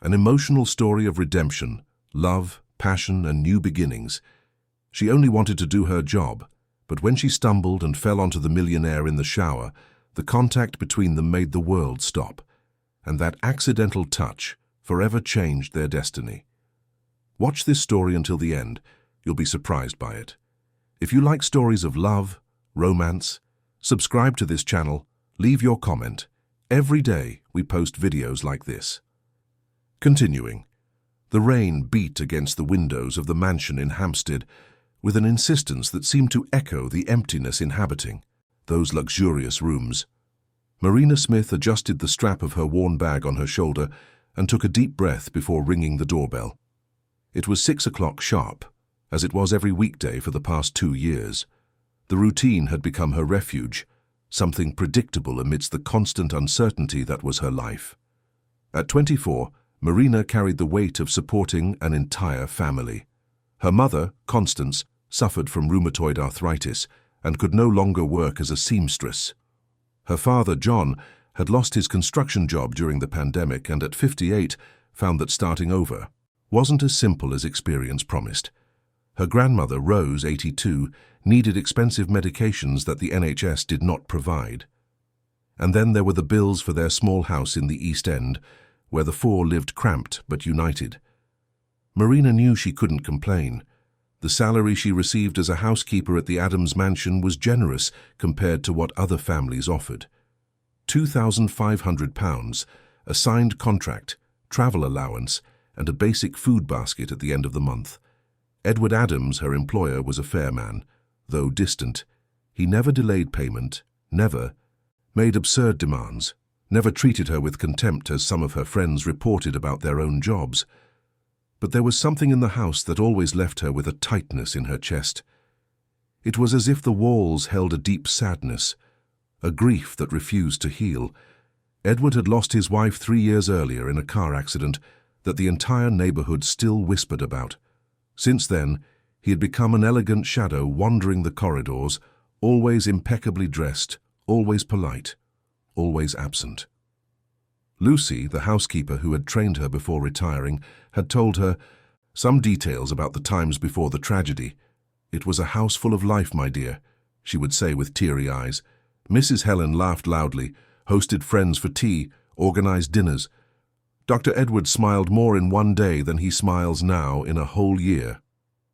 An emotional story of redemption, love, passion, and new beginnings. She only wanted to do her job, but when she stumbled and fell onto the millionaire in the shower, the contact between them made the world stop, and that accidental touch forever changed their destiny. Watch this story until the end. You'll be surprised by it. If you like stories of love, romance, subscribe to this channel, leave your comment. Every day we post videos like this. Continuing. The rain beat against the windows of the mansion in Hampstead with an insistence that seemed to echo the emptiness inhabiting those luxurious rooms. Marina Smith adjusted the strap of her worn bag on her shoulder and took a deep breath before ringing the doorbell. It was 6 o'clock sharp, as it was every weekday for the past 2 years. The routine had become her refuge, something predictable amidst the constant uncertainty that was her life. At 24, Marina carried the weight of supporting an entire family. Her mother, Constance, suffered from rheumatoid arthritis and could no longer work as a seamstress. Her father, John, had lost his construction job during the pandemic and at 58 found that starting over wasn't as simple as experience promised. Her grandmother, Rose, 82, needed expensive medications that the NHS did not provide. And then there were the bills for their small house in the East End, where the four lived cramped but united. Marina knew she couldn't complain. The salary she received as a housekeeper at the Adams mansion was generous compared to what other families offered. £2,500, a signed contract, travel allowance, and a basic food basket at the end of the month. Edward Adams, her employer, was a fair man, though distant. He never delayed payment, never made absurd demands, never treated her with contempt as some of her friends reported about their own jobs. But there was something in the house that always left her with a tightness in her chest. It was as if the walls held a deep sadness, a grief that refused to heal. Edward had lost his wife 3 years earlier in a car accident that the entire neighborhood still whispered about. Since then, he had become an elegant shadow wandering the corridors, always impeccably dressed, always polite, always absent. Lucy, the housekeeper who had trained her before retiring, had told her some details about the times before the tragedy. "It was a house full of life, my dear," she would say with teary eyes. Mrs. Helen laughed loudly, hosted friends for tea, organized dinners. Dr. Edward smiled more in one day than he smiles now in a whole year.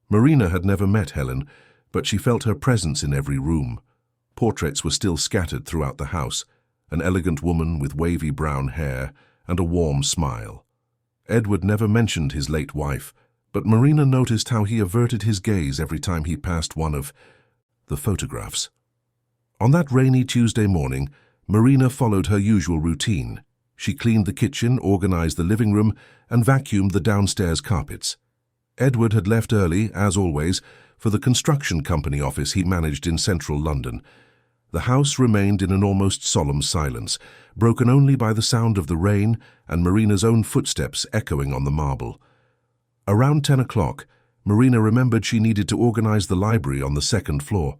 Marina had never met Helen, but she felt her presence in every room. Portraits were still scattered throughout the house, an elegant woman with wavy brown hair and a warm smile. Edward never mentioned his late wife, but Marina noticed how he averted his gaze every time he passed one of the photographs. On that rainy Tuesday morning, Marina followed her usual routine. She cleaned the kitchen, organized the living room, and vacuumed the downstairs carpets. Edward had left early, as always, for the construction company office he managed in central London. The house remained in an almost solemn silence, broken only by the sound of the rain and Marina's own footsteps echoing on the marble. Around 10 o'clock, Marina remembered she needed to organize the library on the second floor.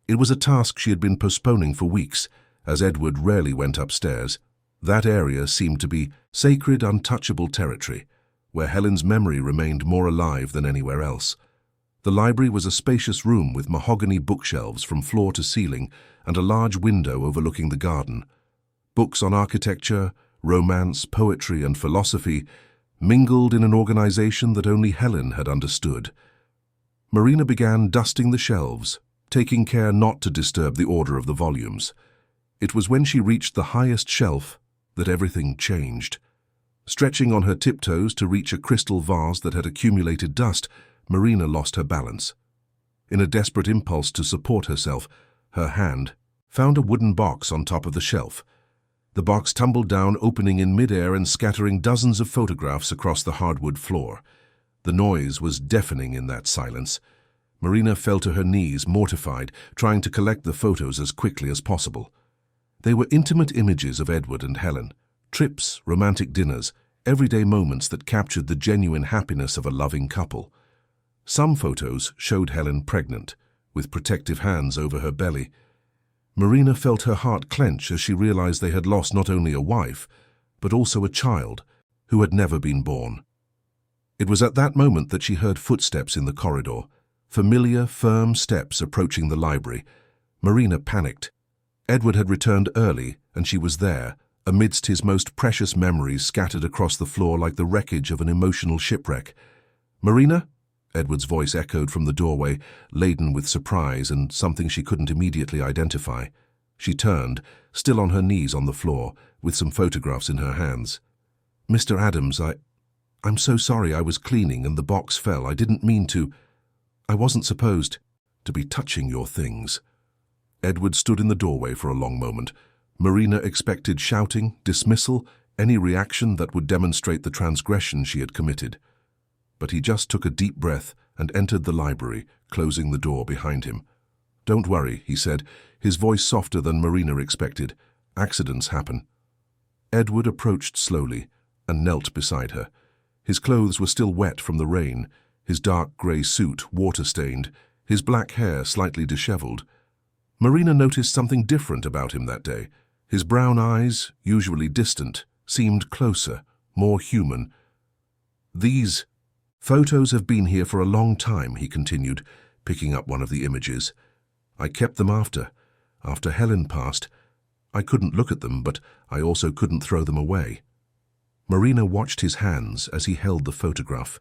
It was a task she had been postponing for weeks, as Edward rarely went upstairs. That area seemed to be sacred, untouchable territory, where Helen's memory remained more alive than anywhere else. The library was a spacious room with mahogany bookshelves from floor to ceiling and a large window overlooking the garden. Books on architecture, romance, poetry, and philosophy mingled in an organization that only Helen had understood. Marina began dusting the shelves, taking care not to disturb the order of the volumes. It was when she reached the highest shelf that everything changed. Stretching on her tiptoes to reach a crystal vase that had accumulated dust, Marina lost her balance. In a desperate impulse to support herself, her hand found a wooden box on top of the shelf. The box tumbled down, opening in midair and scattering dozens of photographs across the hardwood floor. The noise was deafening in that silence. Marina fell to her knees, mortified, trying to collect the photos as quickly as possible. They were intimate images of Edward and Helen, trips, romantic dinners, everyday moments that captured the genuine happiness of a loving couple. Some photos showed Helen pregnant, with protective hands over her belly. Marina felt her heart clench as she realized they had lost not only a wife, but also a child, who had never been born. It was at that moment that she heard footsteps in the corridor, familiar, firm steps approaching the library. Marina panicked. Edward had returned early, and she was there, amidst his most precious memories scattered across the floor like the wreckage of an emotional shipwreck. "Marina?" Edward's voice echoed from the doorway, laden with surprise and something she couldn't immediately identify. She turned, still on her knees on the floor, with some photographs in her hands. "Mr. Adams, I'm so sorry. I was cleaning and the box fell. I didn't mean to. I wasn't supposed to be touching your things." Edward stood in the doorway for a long moment. Marina expected shouting, dismissal, any reaction that would demonstrate the transgression she had committed. But he just took a deep breath and entered the library, closing the door behind him. "Don't worry," he said, his voice softer than Marina expected. "Accidents happen." Edward approached slowly and knelt beside her. His clothes were still wet from the rain, his dark grey suit water-stained, his black hair slightly disheveled. Marina noticed something different about him that day. His brown eyes, usually distant, seemed closer, more human. "These photos have been here for a long time," he continued, picking up one of the images. "I kept them after Helen passed. I couldn't look at them, but I also couldn't throw them away." Marina watched his hands as he held the photograph.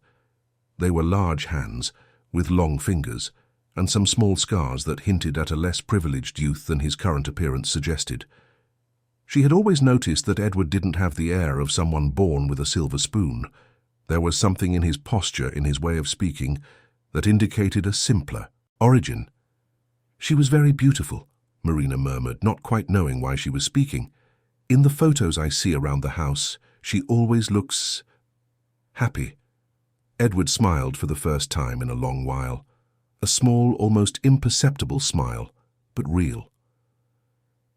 They were large hands, with long fingers, and some small scars that hinted at a less privileged youth than his current appearance suggested. She had always noticed that Edward didn't have the air of someone born with a silver spoon. There was something in his posture, in his way of speaking, that indicated a simpler origin. "She was very beautiful," Marina murmured, not quite knowing why she was speaking. "In the photos I see around the house, she always looks happy." Edward smiled for the first time in a long while. A small, almost imperceptible smile, but real.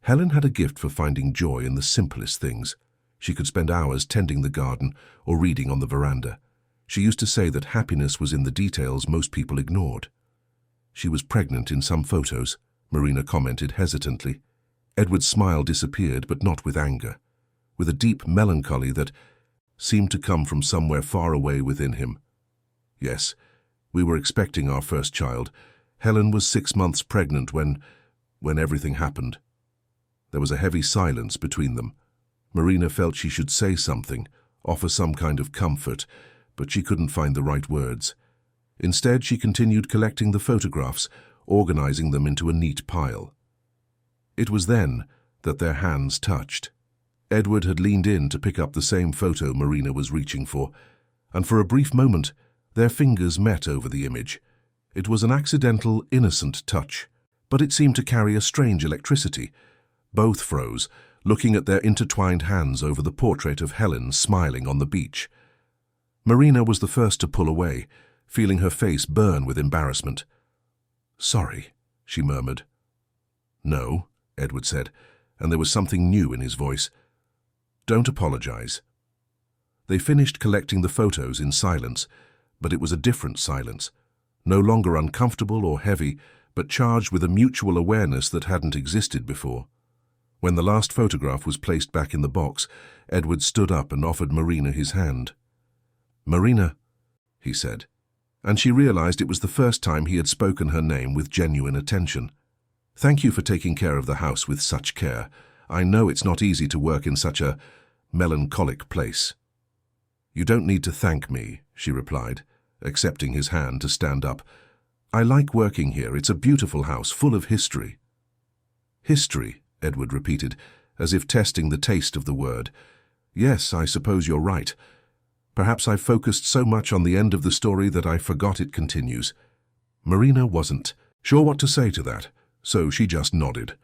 Helen had a gift for finding joy in the simplest things. She could spend hours tending the garden or reading on the veranda. She used to say that happiness was in the details most people ignored. "She was pregnant in some photos," Marina commented hesitantly. Edward's smile disappeared, but not with anger, with a deep melancholy that seemed to come from somewhere far away within him. "Yes, we were expecting our first child. Helen was 6 months pregnant when everything happened." There was a heavy silence between them. Marina felt she should say something, offer some kind of comfort, but she couldn't find the right words. Instead, she continued collecting the photographs, organizing them into a neat pile. It was then that their hands touched. Edward had leaned in to pick up the same photo Marina was reaching for, and for a brief moment, their fingers met over the image. It was an accidental, innocent touch, but it seemed to carry a strange electricity. Both froze, looking at their intertwined hands over the portrait of Helen smiling on the beach. Marina was the first to pull away, feeling her face burn with embarrassment. "Sorry," she murmured. "No," Edward said, and there was something new in his voice. "Don't apologize." They finished collecting the photos in silence, but it was a different silence, no longer uncomfortable or heavy, but charged with a mutual awareness that hadn't existed before. When the last photograph was placed back in the box, Edward stood up and offered Marina his hand. "Marina," he said, and she realized it was the first time he had spoken her name with genuine attention. "Thank you for taking care of the house with such care. I know it's not easy to work in such a melancholic place." "You don't need to thank me," she replied, accepting his hand to stand up. "I like working here. It's a beautiful house, full of history." "History," Edward repeated, as if testing the taste of the word. "Yes, I suppose you're right. Perhaps I focused so much on the end of the story that I forgot it continues." Marina wasn't sure what to say to that, so she just nodded.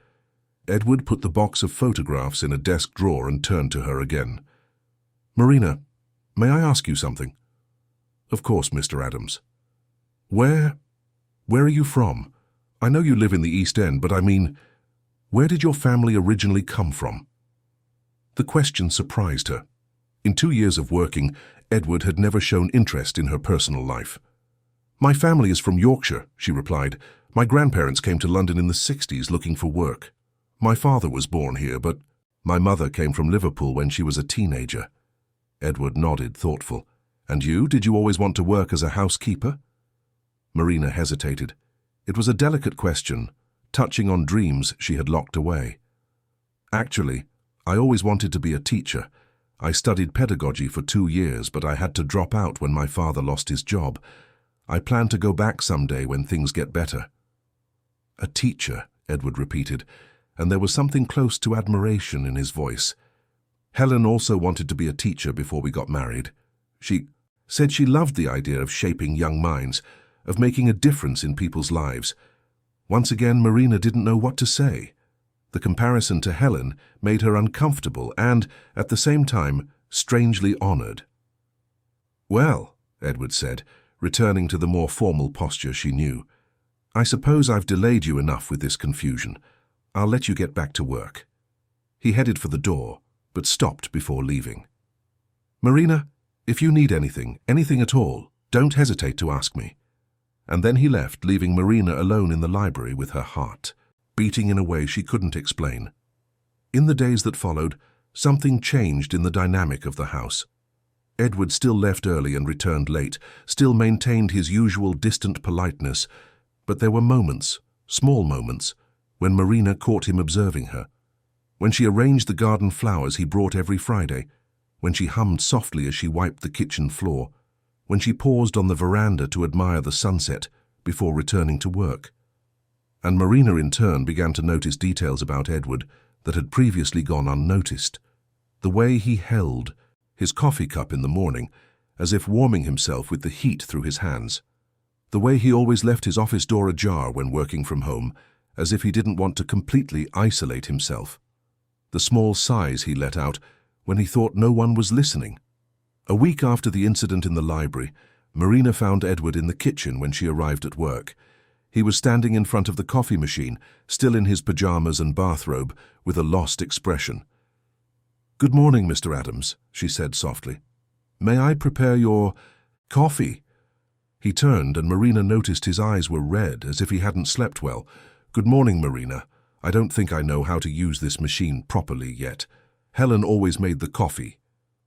Edward put the box of photographs in a desk drawer and turned to her again. "Marina, may I ask you something?" "Of course, Mr. Adams." Where are you from? I know you live in the East End, but I mean, where did your family originally come from?" The question surprised her. In 2 years of working, Edward had never shown interest in her personal life. "My family is from Yorkshire," she replied. "My grandparents came to London in the 60s looking for work. My father was born here, but my mother came from Liverpool when she was a teenager." Edward nodded, thoughtful. And you, did you always want to work as a housekeeper? Marina hesitated. It was a delicate question, touching on dreams she had locked away. Actually, I always wanted to be a teacher. I studied pedagogy for 2 years, but I had to drop out when my father lost his job. I plan to go back someday when things get better. A teacher, Edward repeated, and there was something close to admiration in his voice. Helen also wanted to be a teacher before we got married. She said she loved the idea of shaping young minds, of making a difference in people's lives. Once again, Marina didn't know what to say. The comparison to Helen made her uncomfortable and, at the same time, strangely honored. Well, Edward said, returning to the more formal posture she knew, I suppose I've delayed you enough with this confusion. I'll let you get back to work. He headed for the door, but stopped before leaving. Marina, if you need anything at all, don't hesitate to ask me. And then he left, leaving Marina alone in the library with her heart beating in a way she couldn't explain. In the days that followed, something changed in the dynamic of the house. Edward still left early and returned late, still maintained his usual distant politeness, but there were moments, small moments, when Marina caught him observing her. When she arranged the garden flowers he brought every Friday, when she hummed softly as she wiped the kitchen floor, when she paused on the veranda to admire the sunset before returning to work. And Marina in turn began to notice details about Edward that had previously gone unnoticed. The way he held his coffee cup in the morning, as if warming himself with the heat through his hands. The way he always left his office door ajar when working from home, as if he didn't want to completely isolate himself. The small sighs he let out when he thought no one was listening. A week after the incident in the library, Marina found Edward in the kitchen when she arrived at work. He was standing in front of the coffee machine, still in his pajamas and bathrobe, with a lost expression. "Good morning, Mr. Adams," she said softly. "May I prepare your coffee?" He turned, and Marina noticed his eyes were red, as if he hadn't slept well. "Good morning, Marina. I don't think I know how to use this machine properly yet. Helen always made the coffee."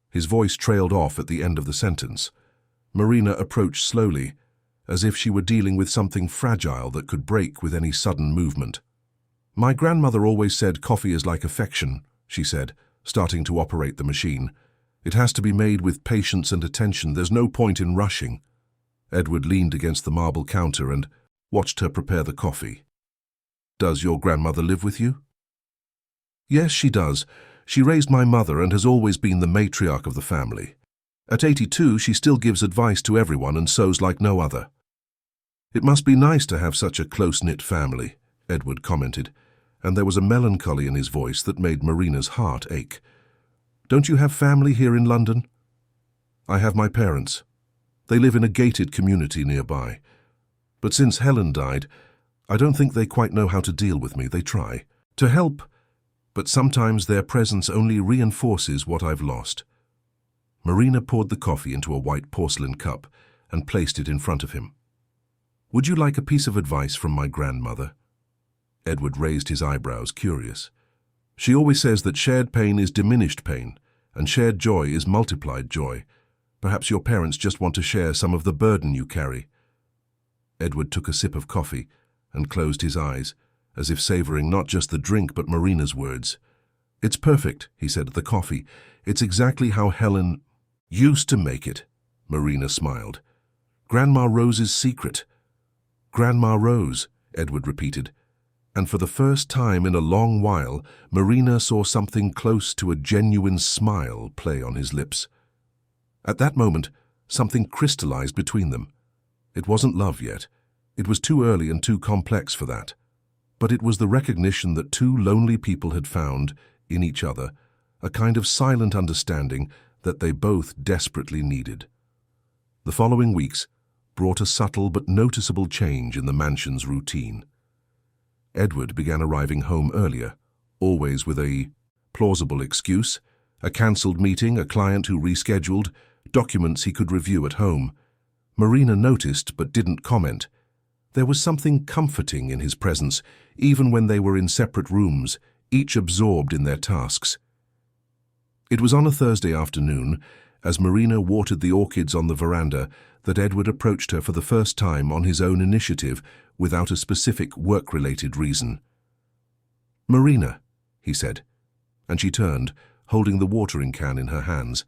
His voice trailed off at the end of the sentence. Marina approached slowly, as if she were dealing with something fragile that could break with any sudden movement. "My grandmother always said coffee is like affection," she said, starting to operate the machine. "It has to be made with patience and attention. There's no point in rushing." Edward leaned against the marble counter and watched her prepare the coffee. "Does your grandmother live with you?" "Yes, she does. She raised my mother and has always been the matriarch of the family. At 82, she still gives advice to everyone and sews like no other." "It must be nice to have such a close-knit family," Edward commented, and there was a melancholy in his voice that made Marina's heart ache. "Don't you have family here in London?" "I have my parents. They live in a gated community nearby. But since Helen died, I don't think they quite know how to deal with me. They try to help, but sometimes their presence only reinforces what I've lost." Marina poured the coffee into a white porcelain cup and placed it in front of him. "Would you like a piece of advice from my grandmother?" Edward raised his eyebrows, curious. "She always says that shared pain is diminished pain, and shared joy is multiplied joy. Perhaps your parents just want to share some of the burden you carry." Edward took a sip of coffee and closed his eyes, as if savoring not just the drink but Marina's words. "It's perfect," he said, "the coffee. It's exactly how Helen used to make it." Marina smiled. "Grandma Rose's secret." "Grandma Rose," Edward repeated, and for the first time in a long while, Marina saw something close to a genuine smile play on his lips. At that moment, something crystallized between them. It wasn't love yet. It was too early and too complex for that. But it was the recognition that two lonely people had found, in each other, a kind of silent understanding that they both desperately needed. The following weeks brought a subtle but noticeable change in the mansion's routine. Edward began arriving home earlier, always with a plausible excuse, a cancelled meeting, a client who rescheduled, documents he could review at home. Marina noticed but didn't comment. There was something comforting in his presence, even when they were in separate rooms, each absorbed in their tasks. It was on a Thursday afternoon, as Marina watered the orchids on the veranda, that Edward approached her for the first time on his own initiative without a specific work-related reason. "Marina," he said, and she turned, holding the watering can in her hands.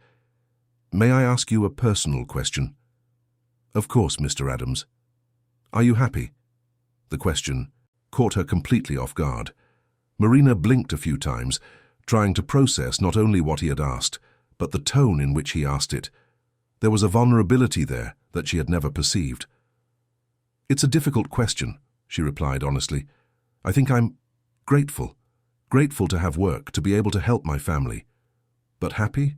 "May I ask you a personal question?" "Of course, Mr. Adams." "Are you happy?" The question caught her completely off guard. Marina blinked a few times, trying to process not only what he had asked, but the tone in which he asked it. There was a vulnerability there that she had never perceived. "It's a difficult question," she replied honestly. "I think I'm grateful to have work, to be able to help my family. But happy?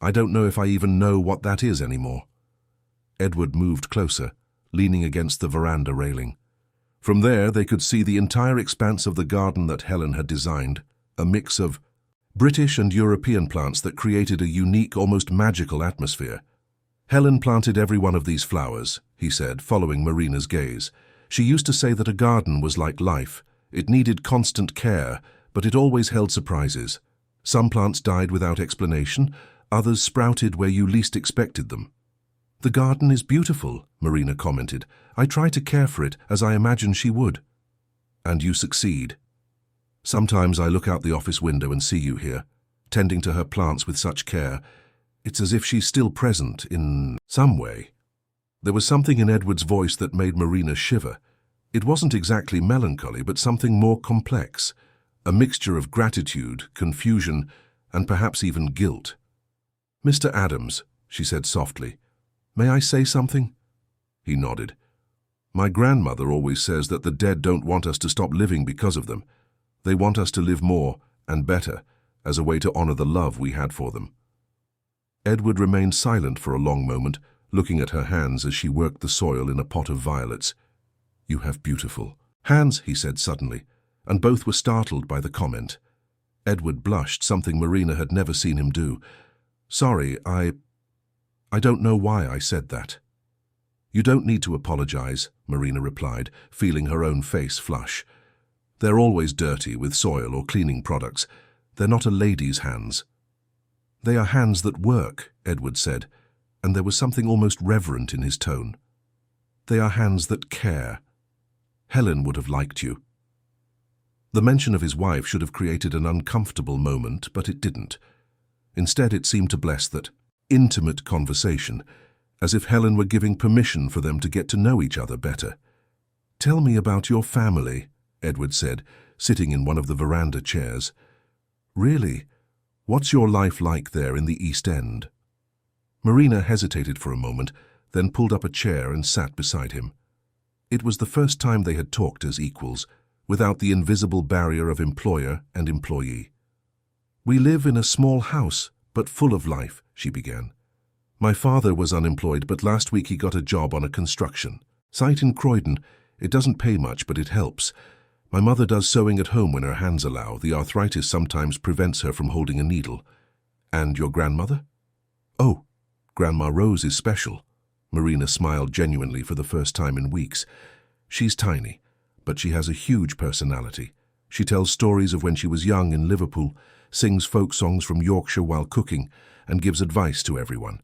I don't know if I even know what that is anymore." Edward moved closer, leaning against the veranda railing. From there, they could see the entire expanse of the garden that Helen had designed, a mix of British and European plants that created a unique, almost magical atmosphere. "Helen planted every one of these flowers," he said, following Marina's gaze. "She used to say that a garden was like life. It needed constant care, but it always held surprises. Some plants died without explanation, others sprouted where you least expected them." "The garden is beautiful," Marina commented. "I try to care for it as I imagine she would." "And you succeed." "Sometimes I look out the office window and see you here, tending to her plants with such care. It's as if she's still present in some way." There was something in Edward's voice that made Marina shiver. It wasn't exactly melancholy, but something more complex, a mixture of gratitude, confusion, and perhaps even guilt. "Mr. Adams," she said softly, "may I say something?" He nodded. "My grandmother always says that the dead don't want us to stop living because of them. They want us to live more and better, as a way to honor the love we had for them." Edward remained silent for a long moment, looking at her hands as she worked the soil in a pot of violets. "You have beautiful hands," he said suddenly, and both were startled by the comment. Edward blushed, something Marina had never seen him do. "Sorry, I don't know why I said that." "You don't need to apologize," Marina replied, feeling her own face flush. "They're always dirty with soil or cleaning products. They're not a lady's hands." "They are hands that work," Edward said, and there was something almost reverent in his tone. "They are hands that care. Helen would have liked you." The mention of his wife should have created an uncomfortable moment, but it didn't. Instead, it seemed to bless that intimate conversation, as if Helen were giving permission for them to get to know each other better. "Tell me about your family," Edward said, sitting in one of the veranda chairs. "Really? What's your life like there in the East End?" Marina hesitated for a moment, then pulled up a chair and sat beside him. It was the first time they had talked as equals, without the invisible barrier of employer and employee. "We live in a small house, but full of life," she began. "My father was unemployed, but last week he got a job on a construction site in Croydon. It doesn't pay much, but it helps. My mother does sewing at home when her hands allow. The arthritis sometimes prevents her from holding a needle." "And your grandmother?" "Oh, Grandma Rose is special." Marina smiled genuinely for the first time in weeks. "She's tiny, but she has a huge personality. She tells stories of when she was young in Liverpool, sings folk songs from Yorkshire while cooking, and gives advice to everyone.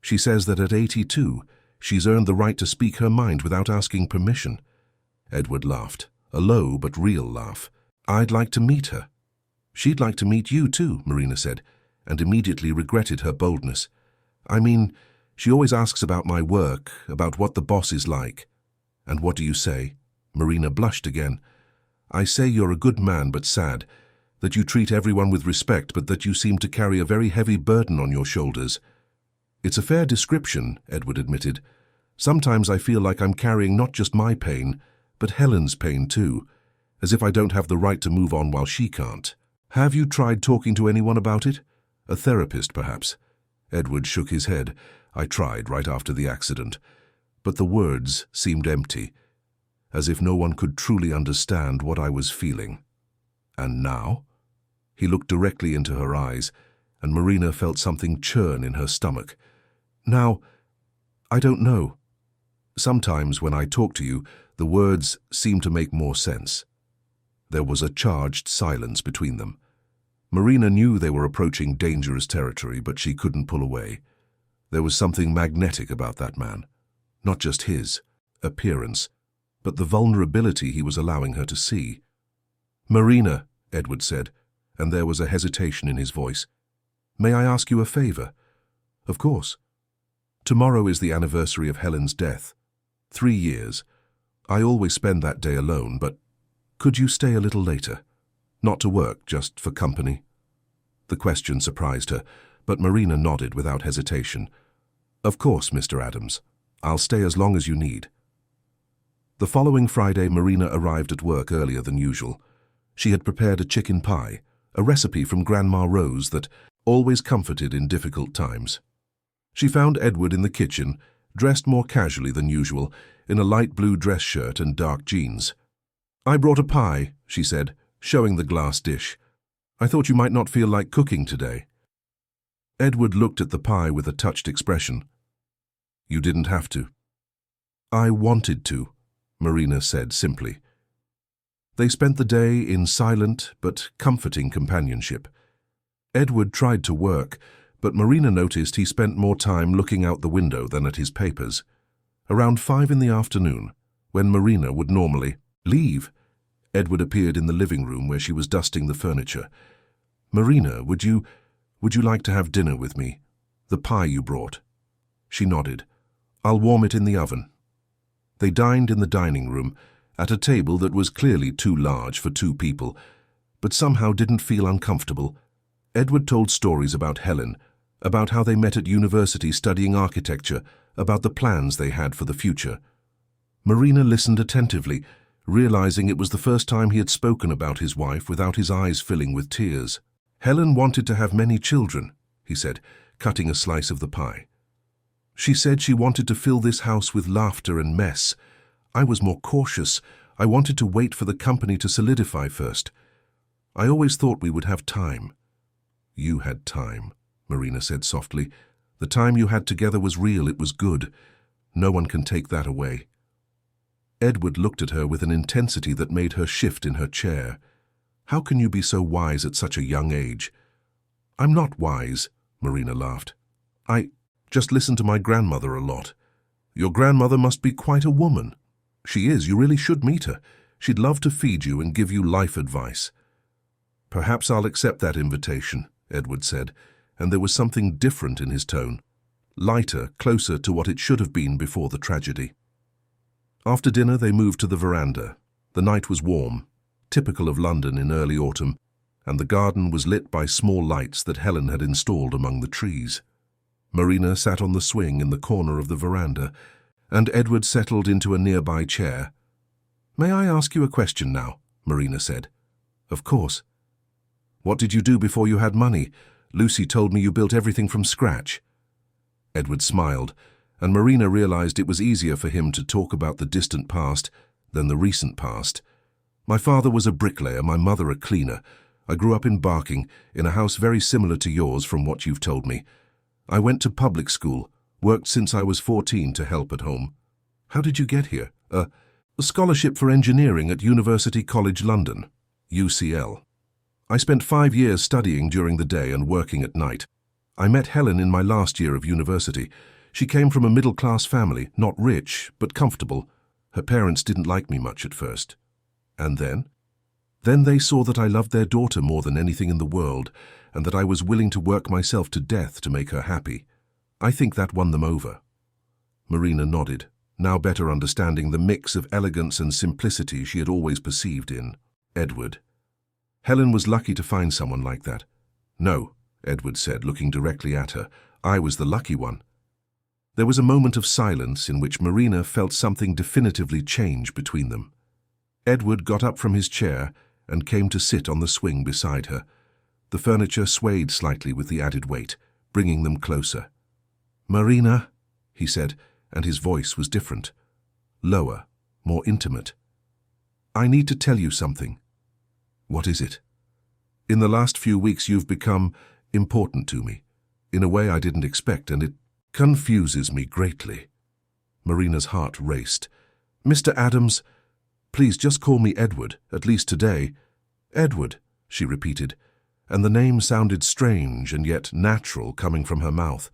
She says that at 82, she's earned the right to speak her mind without asking permission." Edward laughed, a low but real laugh. "I'd like to meet her." "She'd like to meet you too," Marina said, and immediately regretted her boldness. "I mean, she always asks about my work, about what the boss is like." "And what do you say?" Marina blushed again. "I say you're a good man but sad, that you treat everyone with respect, but that you seem to carry a very heavy burden on your shoulders." "It's a fair description," Edward admitted. "Sometimes I feel like I'm carrying not just my pain, but Helen's pain too, as if I don't have the right to move on while she can't." "Have you tried talking to anyone about it? A therapist, perhaps?" Edward shook his head. "I tried right after the accident, but the words seemed empty, as if no one could truly understand what I was feeling." "And now?" He looked directly into her eyes, and Marina felt something churn in her stomach. "Now, I don't know. Sometimes when I talk to you, the words seem to make more sense." There was a charged silence between them. Marina knew they were approaching dangerous territory, but she couldn't pull away. There was something magnetic about that man. Not just his appearance, but the vulnerability he was allowing her to see. "Marina," Edward said, and there was a hesitation in his voice. "May I ask you a favor?" "Of course." "Tomorrow is the anniversary of Helen's death. 3 years. I always spend that day alone, but could you stay a little later? Not to work, just for company." The question surprised her, but Marina nodded without hesitation. "Of course, Mr. Adams. I'll stay as long as you need." The following Friday, Marina arrived at work earlier than usual. She had prepared a chicken pie, a recipe from Grandma Rose that always comforted in difficult times. She found Edward in the kitchen, dressed more casually than usual, in a light blue dress shirt and dark jeans. "I brought a pie," she said, showing the glass dish. "I thought you might not feel like cooking today." Edward looked at the pie with a touched expression. "You didn't have to." "I wanted to," Marina said simply. They spent the day in silent but comforting companionship. Edward tried to work, but Marina noticed he spent more time looking out the window than at his papers. Around 5 in the afternoon, when Marina would normally leave, Edward appeared in the living room where she was dusting the furniture. "Marina, would you like to have dinner with me? The pie you brought?" She nodded. "I'll warm it in the oven." They dined in the dining room, at a table that was clearly too large for 2 people, but somehow didn't feel uncomfortable. Edward told stories about Helen, about how they met at university studying architecture, about the plans they had for the future. Marina listened attentively, realizing it was the first time he had spoken about his wife without his eyes filling with tears. "Helen wanted to have many children," he said, cutting a slice of the pie. "She said she wanted to fill this house with laughter and mess. I was more cautious. I wanted to wait for the company to solidify first. I always thought we would have time." "You had time," Marina said softly. "The time you had together was real, it was good. No one can take that away." Edward looked at her with an intensity that made her shift in her chair. "How can you be so wise at such a young age?" "I'm not wise," Marina laughed. "I just listen to my grandmother a lot." "Your grandmother must be quite a woman." "She is. You really should meet her. She'd love to feed you and give you life advice." "Perhaps I'll accept that invitation," Edward said, and there was something different in his tone. Lighter, closer to what it should have been before the tragedy. After dinner, they moved to the veranda. The night was warm, typical of London in early autumn, and the garden was lit by small lights that Helen had installed among the trees. Marina sat on the swing in the corner of the veranda, and Edward settled into a nearby chair. "May I ask you a question now?" Marina said. "Of course." "What did you do before you had money? Lucy told me you built everything from scratch." Edward smiled, and Marina realized it was easier for him to talk about the distant past than the recent past. "My father was a bricklayer, my mother a cleaner. I grew up in Barking, in a house very similar to yours from what you've told me. I went to public school, worked since I was 14 to help at home." "How did you get here?" A scholarship for engineering at University College London, UCL. "I spent 5 years studying during the day and working at night. I met Helen in my last year of university. She came from a middle-class family, not rich, but comfortable. Her parents didn't like me much at first." "And then?" "Then they saw that I loved their daughter more than anything in the world, and that I was willing to work myself to death to make her happy. I think that won them over." Marina nodded, now better understanding the mix of elegance and simplicity she had always perceived in Edward. "Helen was lucky to find someone like that." "No," Edward said, looking directly at her. "I was the lucky one." There was a moment of silence in which Marina felt something definitively change between them. Edward got up from his chair and came to sit on the swing beside her. The furniture swayed slightly with the added weight, bringing them closer. "Marina," he said, and his voice was different. Lower, more intimate. "I need to tell you something." "What is it?" "In the last few weeks you've become important to me, in a way I didn't expect, and it confuses me greatly." Marina's heart raced. "Mr. Adams, please just call me Edward, at least today." "Edward," she repeated, and the name sounded strange and yet natural coming from her mouth.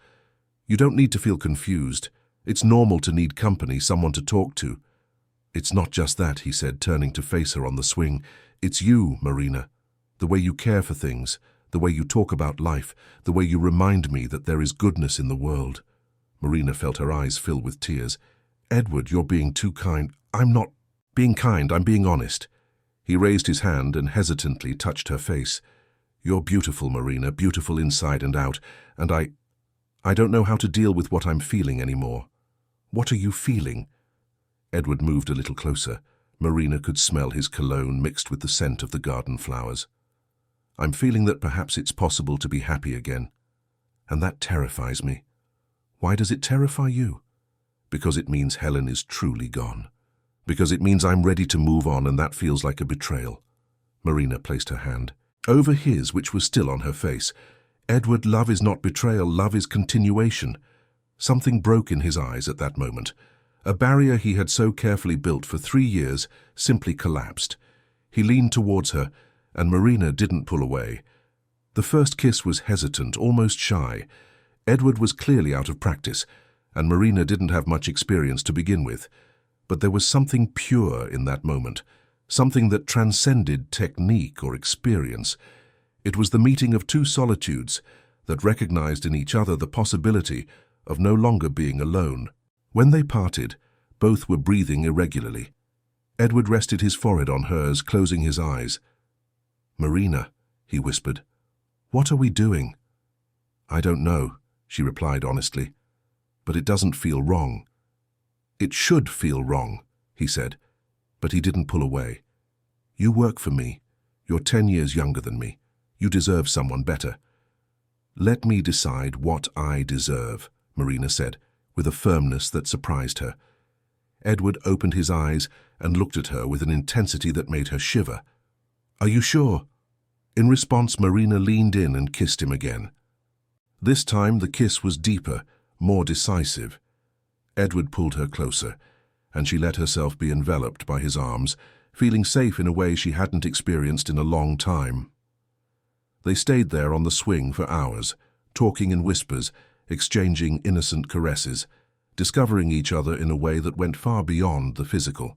"You don't need to feel confused. It's normal to need company, someone to talk to." "It's not just that," he said, turning to face her on the swing. "It's you, Marina. The way you care for things, the way you talk about life, the way you remind me that there is goodness in the world." Marina felt her eyes fill with tears. "Edward, you're being too kind." "I'm not being kind, I'm being honest." He raised his hand and hesitantly touched her face. "You're beautiful, Marina, beautiful inside and out, and I don't know how to deal with what I'm feeling anymore." "What are you feeling?" Edward moved a little closer. Marina could smell his cologne mixed with the scent of the garden flowers. "I'm feeling that perhaps it's possible to be happy again, and that terrifies me." "Why does it terrify you?" "Because it means Helen is truly gone. Because it means I'm ready to move on, and that feels like a betrayal." Marina placed her hand over his, which was still on her face. "Edward, love is not betrayal, love is continuation." Something broke in his eyes at that moment. A barrier he had so carefully built for 3 years simply collapsed. He leaned towards her, and Marina didn't pull away. The first kiss was hesitant, almost shy. Edward was clearly out of practice, and Marina didn't have much experience to begin with. But there was something pure in that moment, something that transcended technique or experience. It was the meeting of two solitudes that recognized in each other the possibility of no longer being alone. When they parted, both were breathing irregularly. Edward rested his forehead on hers, closing his eyes. "Marina," he whispered, "what are we doing?" "I don't know," she replied honestly, "but it doesn't feel wrong." "It should feel wrong," he said, but he didn't pull away. "You work for me. You're 10 years younger than me. You deserve someone better." "Let me decide what I deserve," Marina said, with a firmness that surprised her. Edward opened his eyes and looked at her with an intensity that made her shiver. "Are you sure?" In response, Marina leaned in and kissed him again. This time the kiss was deeper, more decisive. Edward pulled her closer, and she let herself be enveloped by his arms, feeling safe in a way she hadn't experienced in a long time. They stayed there on the swing for hours, talking in whispers, exchanging innocent caresses, discovering each other in a way that went far beyond the physical.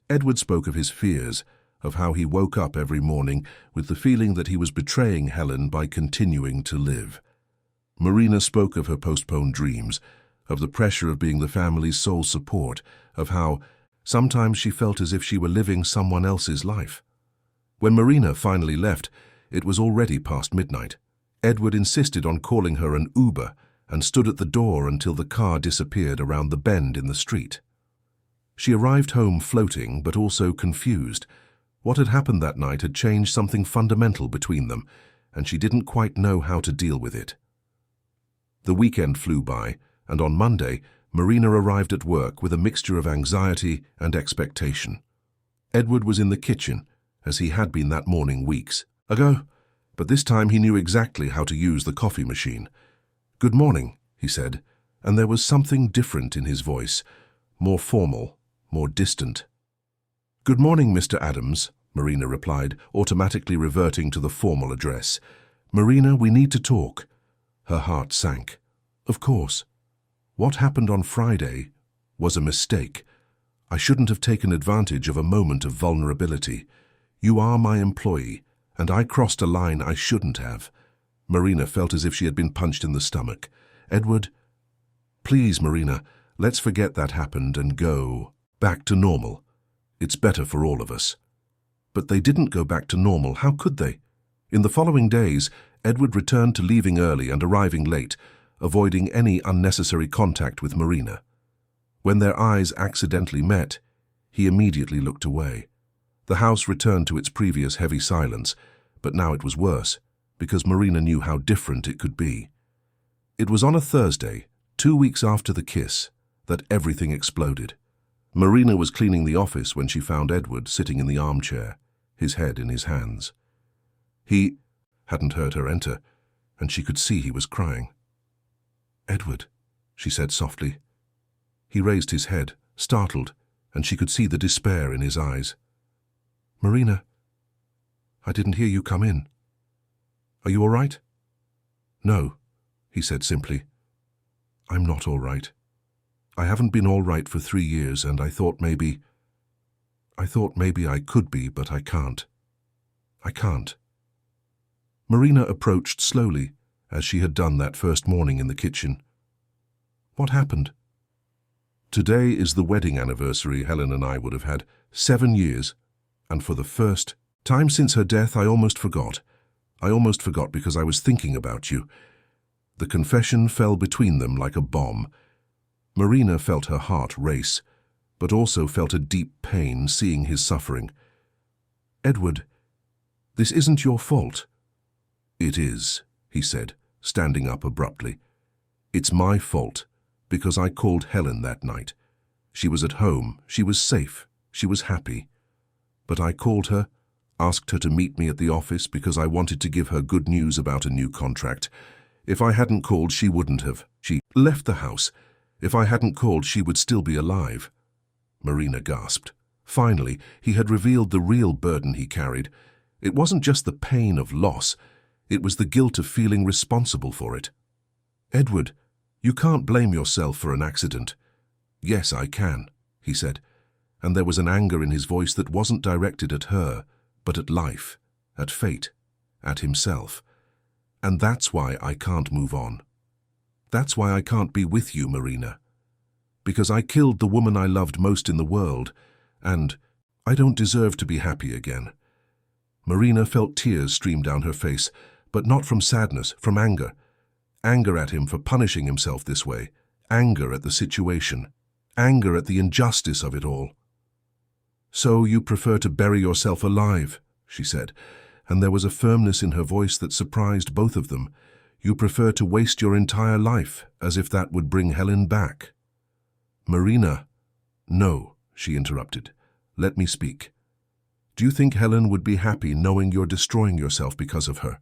Edward spoke of his fears, of how he woke up every morning with the feeling that he was betraying Helen by continuing to live. Marina spoke of her postponed dreams, of the pressure of being the family's sole support, of how sometimes she felt as if she were living someone else's life. When Marina finally left, it was already past midnight. Edward insisted on calling her an Uber and stood at the door until the car disappeared around the bend in the street. She arrived home floating, but also confused. What had happened that night had changed something fundamental between them, and she didn't quite know how to deal with it. The weekend flew by, and on Monday, Marina arrived at work with a mixture of anxiety and expectation. Edward was in the kitchen, as he had been that morning weeks ago, but this time he knew exactly how to use the coffee machine. "Good morning," he said, and there was something different in his voice, more formal, more distant. "Good morning, Mr. Adams," Marina replied, automatically reverting to the formal address. "Marina, we need to talk." Her heart sank. "Of course. What happened on Friday was a mistake. I shouldn't have taken advantage of a moment of vulnerability. You are my employee, and I crossed a line I shouldn't have." Marina felt as if she had been punched in the stomach. "Edward, please, Marina, let's forget that happened and go back to normal. It's better for all of us." But they didn't go back to normal. How could they? In the following days, Edward returned to leaving early and arriving late, avoiding any unnecessary contact with Marina. When their eyes accidentally met, he immediately looked away. The house returned to its previous heavy silence, but now it was worse, because Marina knew how different it could be. It was on a Thursday, 2 weeks after the kiss, that everything exploded. Marina was cleaning the office when she found Edward sitting in the armchair, his head in his hands. He hadn't heard her enter, and she could see he was crying. "Edward," she said softly. He raised his head, startled, and she could see the despair in his eyes. "Marina, I didn't hear you come in." Are you all right? No, he said simply. I'm not all right. I haven't been all right for 3 years, and I thought maybe I could be, but I can't. I can't. Marina approached slowly, as she had done that first morning in the kitchen. What happened? Today is the wedding anniversary Helen and I would have had, 7 years, and for the first time since her death I almost forgot. I almost forgot because I was thinking about you. The confession fell between them like a bomb. Marina felt her heart race, but also felt a deep pain seeing his suffering. Edward, this isn't your fault. It is, he said, standing up abruptly. It's my fault, because I called Helen that night. She was at home, she was safe, she was happy. But I called her, asked her to meet me at the office because I wanted to give her good news about a new contract. If I hadn't called, she wouldn't have. She left the house. If I hadn't called, she would still be alive. Marina gasped. Finally, he had revealed the real burden he carried. It wasn't just the pain of loss. It was the guilt of feeling responsible for it. Edward, you can't blame yourself for an accident. Yes, I can, he said, and there was an anger in his voice that wasn't directed at her, but at life, at fate, at himself. And that's why I can't move on. That's why I can't be with you, Marina. Because I killed the woman I loved most in the world, and I don't deserve to be happy again. Marina felt tears stream down her face, but not from sadness, from anger. Anger at him for punishing himself this way. Anger at the situation. Anger at the injustice of it all. So you prefer to bury yourself alive, she said, and there was a firmness in her voice that surprised both of them. You prefer to waste your entire life, as if that would bring Helen back. Marina, no, she interrupted. Let me speak. Do you think Helen would be happy knowing you're destroying yourself because of her?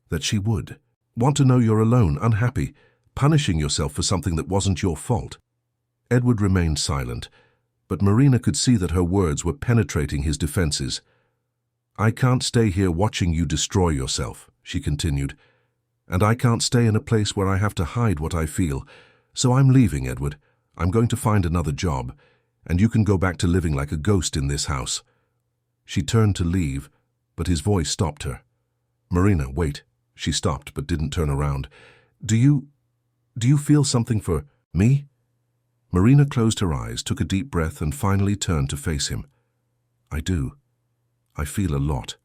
That she would want to know you're alone, unhappy, punishing yourself for something that wasn't your fault? Edward remained silent, but Marina could see that her words were penetrating his defenses. I can't stay here watching you destroy yourself, she continued, and I can't stay in a place where I have to hide what I feel. So I'm leaving, Edward. I'm going to find another job, and you can go back to living like a ghost in this house. She turned to leave, but his voice stopped her. Marina, wait. She stopped but didn't turn around. Do you feel something for me? Marina closed her eyes, took a deep breath, and finally turned to face him. I do. I feel a lot,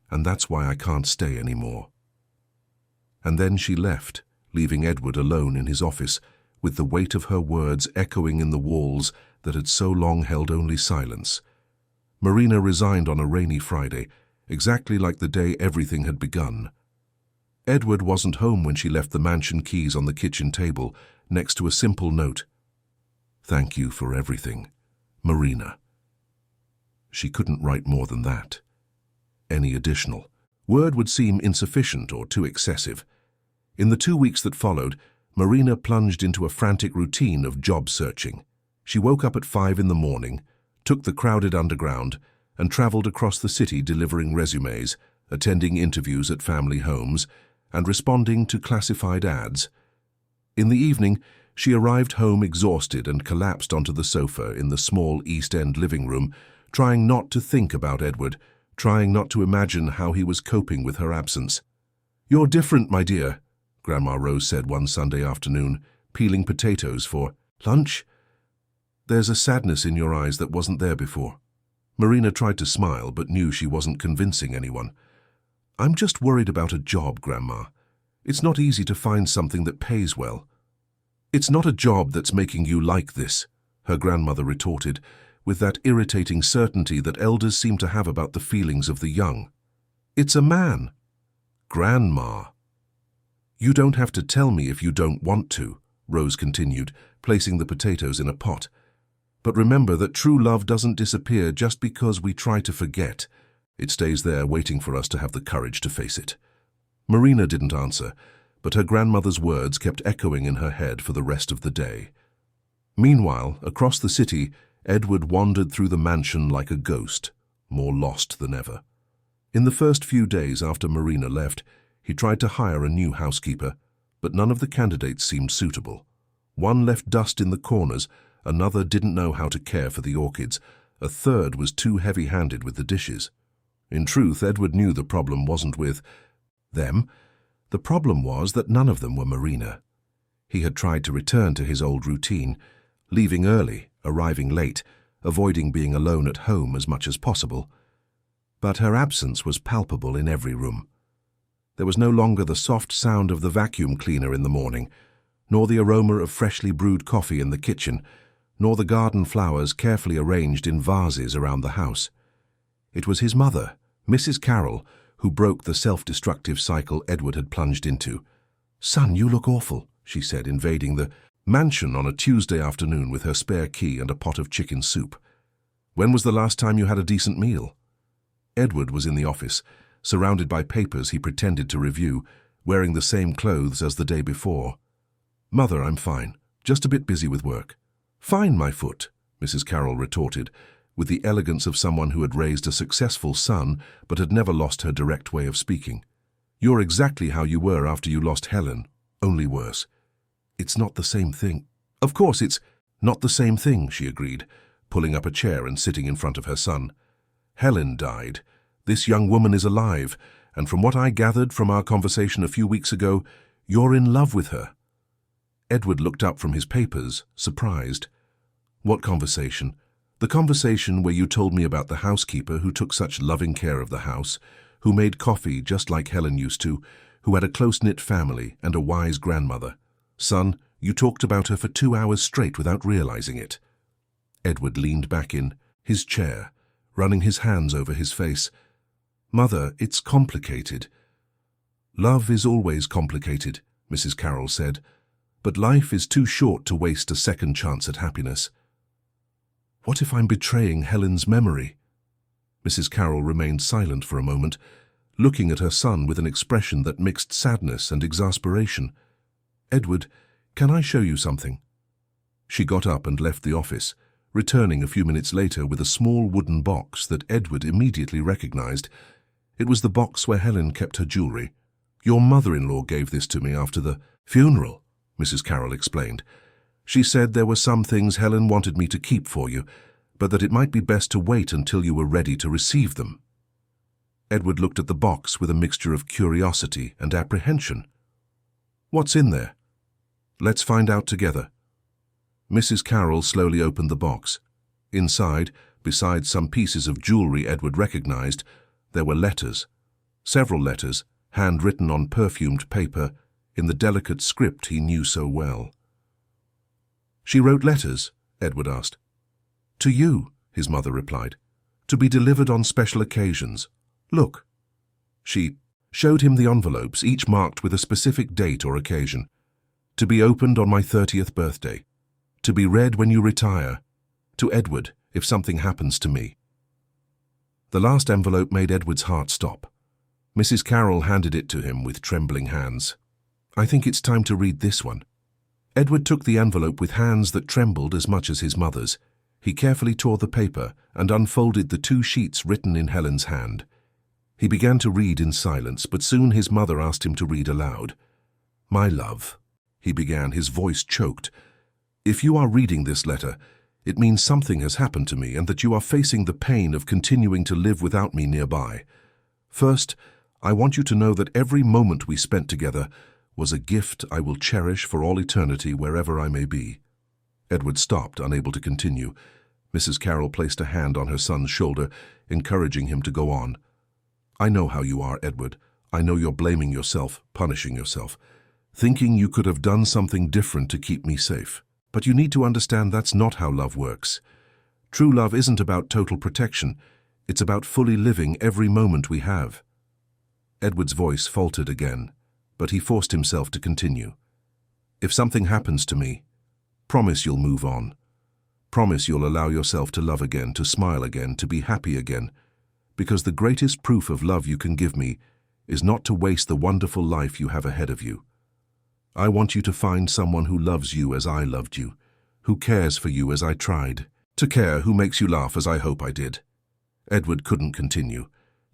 and that's why I can't stay anymore. And then she left, leaving Edward alone in his office, with the weight of her words echoing in the walls that had so long held only silence. Marina resigned on a rainy Friday, exactly like the day everything had begun. Edward wasn't home when she left the mansion keys on the kitchen table, next to a simple note. Thank you for everything, Marina. She couldn't write more than that. Any additional word would seem insufficient or too excessive. In the 2 weeks that followed, Marina plunged into a frantic routine of job searching. She woke up at 5 in the morning, took the crowded underground, and traveled across the city delivering resumes, attending interviews at family homes, and responding to classified ads. In the evening, she arrived home exhausted and collapsed onto the sofa in the small East End living room, trying not to think about Edward, trying not to imagine how he was coping with her absence. You're different, my dear, Grandma Rose said one Sunday afternoon, peeling potatoes for lunch. There's a sadness in your eyes that wasn't there before. Marina tried to smile, but knew she wasn't convincing anyone. I'm just worried about a job, Grandma. It's not easy to find something that pays well. It's not a job that's making you like this, her grandmother retorted, with that irritating certainty that elders seem to have about the feelings of the young. It's a man. Grandma. You don't have to tell me if you don't want to, Rose continued, placing the potatoes in a pot. But remember that true love doesn't disappear just because we try to forget. It stays there waiting for us to have the courage to face it. Marina didn't answer, but her grandmother's words kept echoing in her head for the rest of the day. Meanwhile, across the city, Edward wandered through the mansion like a ghost, more lost than ever. In the first few days after Marina left, He tried to hire a new housekeeper, but none of the candidates seemed suitable. One left dust in the corners, another didn't know how to care for the orchids, a third was too heavy-handed with the dishes. In truth, Edward knew the problem wasn't with them. The problem was that none of them were Marina. He had tried to return to his old routine, leaving early, arriving late, avoiding being alone at home as much as possible. But her absence was palpable in every room. There was no longer the soft sound of the vacuum cleaner in the morning, nor the aroma of freshly brewed coffee in the kitchen, nor the garden flowers carefully arranged in vases around the house. It was his mother, Mrs. Carroll, who broke the self-destructive cycle Edward had plunged into. "Son, you look awful," she said, invading the mansion on a Tuesday afternoon with her spare key and a pot of chicken soup. "When was the last time you had a decent meal?" Edward was in the office, surrounded by papers he pretended to review, wearing the same clothes as the day before. "Mother, I'm fine. Just a bit busy with work." "Fine, my foot," Mrs. Carroll retorted, with the elegance of someone who had raised a successful son but had never lost her direct way of speaking. "You're exactly how you were after you lost Helen, only worse." "It's not the same thing." "Of course it's not the same thing," she agreed, pulling up a chair and sitting in front of her son. "Helen died. This young woman is alive, and from what I gathered from our conversation a few weeks ago, you're in love with her." Edward looked up from his papers, surprised. "What conversation?" "The conversation where you told me about the housekeeper who took such loving care of the house, who made coffee just like Helen used to, who had a close-knit family and a wise grandmother. Son, you talked about her for 2 hours straight without realizing it." Edward leaned back in his chair, running his hands over his face. "Mother, it's complicated." "Love is always complicated," Mrs. Carroll said, "but life is too short to waste a second chance at happiness." "What if I'm betraying Helen's memory?" Mrs. Carroll remained silent for a moment, looking at her son with an expression that mixed sadness and exasperation. "Edward, can I show you something?" She got up and left the office, returning a few minutes later with a small wooden box that Edward immediately recognized. It was the box where Helen kept her jewelry. "Your mother-in-law gave this to me after the funeral," Mrs. Carroll explained. "She said there were some things Helen wanted me to keep for you, but that it might be best to wait until you were ready to receive them." Edward looked at the box with a mixture of curiosity and apprehension. "What's in there?" "Let's find out together." Mrs. Carroll slowly opened the box. Inside, besides some pieces of jewelry Edward recognized, there were letters. Several letters, handwritten on perfumed paper, in the delicate script he knew so well. "She wrote letters?" Edward asked. "To you," his mother replied, "to be delivered on special occasions. Look." She showed him the envelopes, each marked with a specific date or occasion. "To be opened on my 30th birthday. To be read when you retire. To Edward, if something happens to me." The last envelope made Edward's heart stop. Mrs. Carroll handed it to him with trembling hands. "I think it's time to read this one." Edward took the envelope with hands that trembled as much as his mother's. He carefully tore the paper and unfolded the 2 sheets written in Helen's hand. He began to read in silence, but soon his mother asked him to read aloud. "My love," he began, his voice choked. "If you are reading this letter, it means something has happened to me and that you are facing the pain of continuing to live without me nearby. First, I want you to know that every moment we spent together was a gift I will cherish for all eternity wherever I may be." Edward stopped, unable to continue. Mrs. Carroll placed a hand on her son's shoulder, encouraging him to go on. "I know how you are, Edward. I know you're blaming yourself, punishing yourself, thinking you could have done something different to keep me safe. But you need to understand that's not how love works. True love isn't about total protection. It's about fully living every moment we have." Edward's voice faltered again, but he forced himself to continue. "If something happens to me, promise you'll move on. Promise you'll allow yourself to love again, to smile again, to be happy again. Because the greatest proof of love you can give me is not to waste the wonderful life you have ahead of you. I want you to find someone who loves you as I loved you, who cares for you as I tried to care, who makes you laugh as I hope I did." Edward couldn't continue.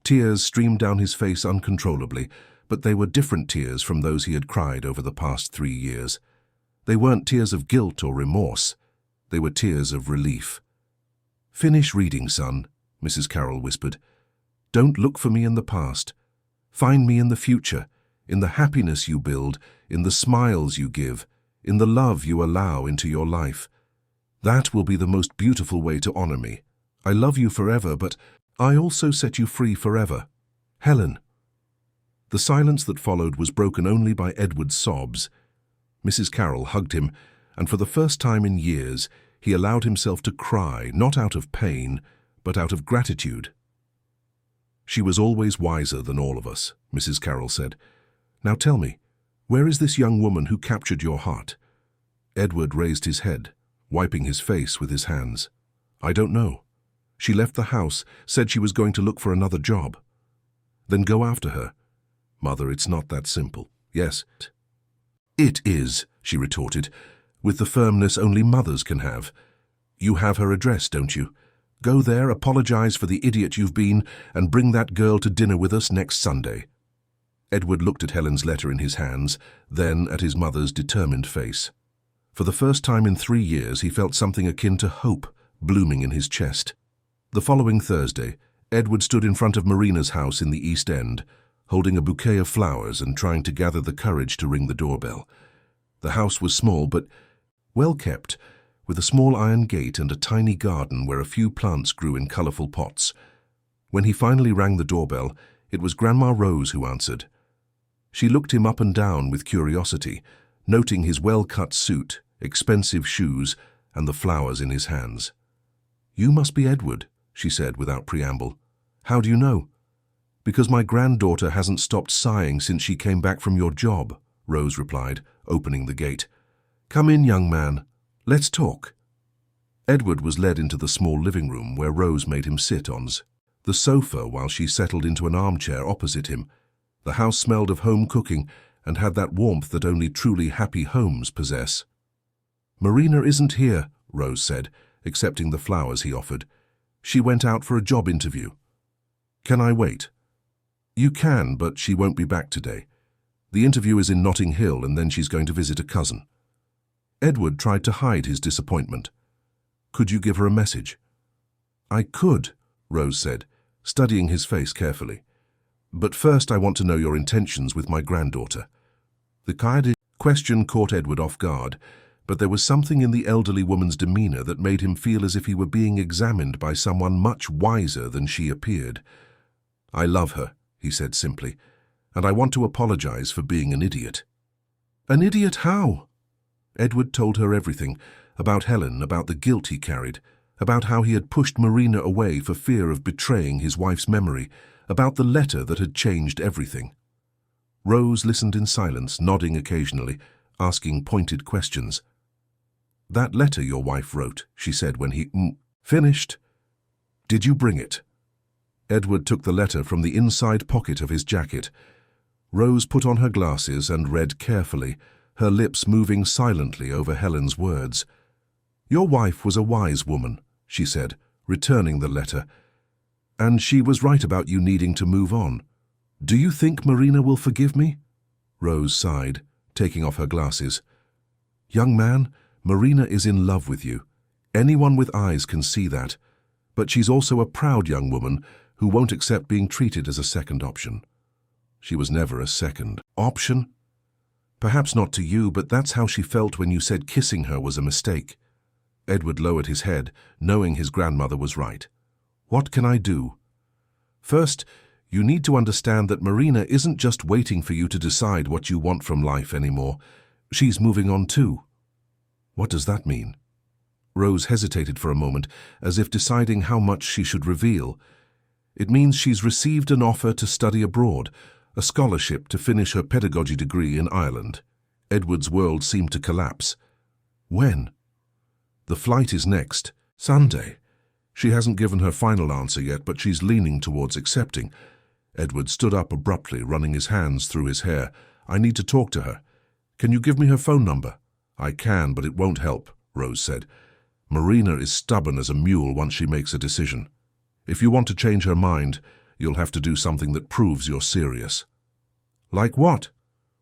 Tears streamed down his face uncontrollably, but they were different tears from those he had cried over the past 3 years. They weren't tears of guilt or remorse. They were tears of relief. "Finish reading, son," Mrs. Carroll whispered. "Don't look for me in the past. Find me in the future, in the happiness you build, in the smiles you give, in the love you allow into your life. That will be the most beautiful way to honor me. I love you forever, but I also set you free forever. Helen." The silence that followed was broken only by Edward's sobs. Mrs. Carroll hugged him, and for the first time in years, he allowed himself to cry, not out of pain, but out of gratitude. "She was always wiser than all of us," Mrs. Carroll said. "Now tell me, where is this young woman who captured your heart?" Edward raised his head, wiping his face with his hands. "I don't know. She left the house, said she was going to look for another job." "Then go after her." "Mother, it's not that simple." "Yes, it is," she retorted, with the firmness only mothers can have. "You have her address, don't you? Go there, apologize for the idiot you've been, and bring that girl to dinner with us next Sunday." Edward looked at Helen's letter in his hands, then at his mother's determined face. For the first time in 3 years, he felt something akin to hope blooming in his chest. The following Thursday, Edward stood in front of Marina's house in the East End, holding a bouquet of flowers and trying to gather the courage to ring the doorbell. The house was small but well kept, with a small iron gate and a tiny garden where a few plants grew in colourful pots. When he finally rang the doorbell, it was Grandma Rose who answered. She looked him up and down with curiosity, noting his well-cut suit, expensive shoes, and the flowers in his hands. "You must be Edward," she said without preamble. "How do you know?" "Because my granddaughter hasn't stopped sighing since she came back from your job," Rose replied, opening the gate. "Come in, young man. Let's talk." Edward was led into the small living room where Rose made him sit on the sofa while she settled into an armchair opposite him. The house smelled of home cooking and had that warmth that only truly happy homes possess. "Marina isn't here," Rose said, accepting the flowers he offered. "She went out for a job interview." "Can I wait?" "You can, but she won't be back today. The interview is in Notting Hill, and then she's going to visit a cousin." Edward tried to hide his disappointment. "Could you give her a message?" "I could," Rose said, studying his face carefully. "But first I want to know your intentions with my granddaughter." The question caught Edward off guard, but there was something in the elderly woman's demeanor that made him feel as if he were being examined by someone much wiser than she appeared. "I love her," he said simply, "and I want to apologize for being an idiot." "An idiot how?" Edward told her everything, about Helen, about the guilt he carried, about how he had pushed Marina away for fear of betraying his wife's memory, about the letter that had changed everything. Rose listened in silence, nodding occasionally, asking pointed questions. "That letter your wife wrote," she said when he finished. "Did you bring it?" Edward took the letter from the inside pocket of his jacket. Rose put on her glasses and read carefully, her lips moving silently over Helen's words. "Your wife was a wise woman," she said, returning the letter. "And she was right about you needing to move on. Do you think Marina will forgive me?" Rose sighed, taking off her glasses. "Young man, Marina is in love with you. Anyone with eyes can see that. But she's also a proud young woman who won't accept being treated as a second option." "She was never a second option?" "Perhaps not to you, but that's how she felt when you said kissing her was a mistake." Edward lowered his head, knowing his grandmother was right. "What can I do?" "First, you need to understand that Marina isn't just waiting for you to decide what you want from life anymore. She's moving on too." "What does that mean?" Rose hesitated for a moment, as if deciding how much she should reveal. "It means she's received an offer to study abroad, a scholarship to finish her pedagogy degree in Ireland." Edward's world seemed to collapse. "When?" "The flight is next Sunday. She hasn't given her final answer yet, but she's leaning towards accepting." Edward stood up abruptly, running his hands through his hair. "I need to talk to her. Can you give me her phone number?" "I can, but it won't help," Rose said. "Marina is stubborn as a mule once she makes a decision. If you want to change her mind, you'll have to do something that proves you're serious." Like what?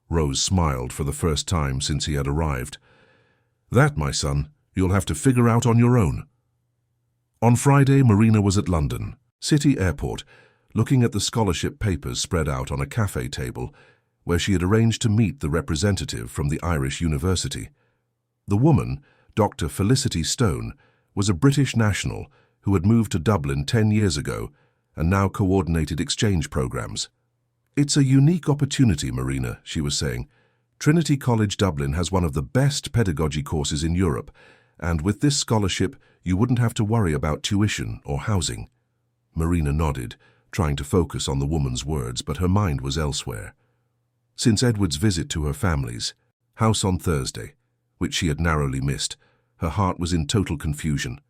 Rose smiled for the first time since he had arrived. That, my son, you'll have to figure out on your own. On Friday, Marina was at London City Airport, looking at the scholarship papers spread out on a cafe table, where she had arranged to meet the representative from the Irish University. The woman, Dr. Felicity Stone, was a British national who had moved to Dublin 10 years ago and now coordinated exchange programs. It's a unique opportunity, Marina, she was saying. Trinity College Dublin has one of the best pedagogy courses in Europe, and with this scholarship, you wouldn't have to worry about tuition or housing. Marina nodded, trying to focus on the woman's words, but her mind was elsewhere. Since Edward's visit to her family's house on Thursday, which she had narrowly missed, her heart was in total confusion.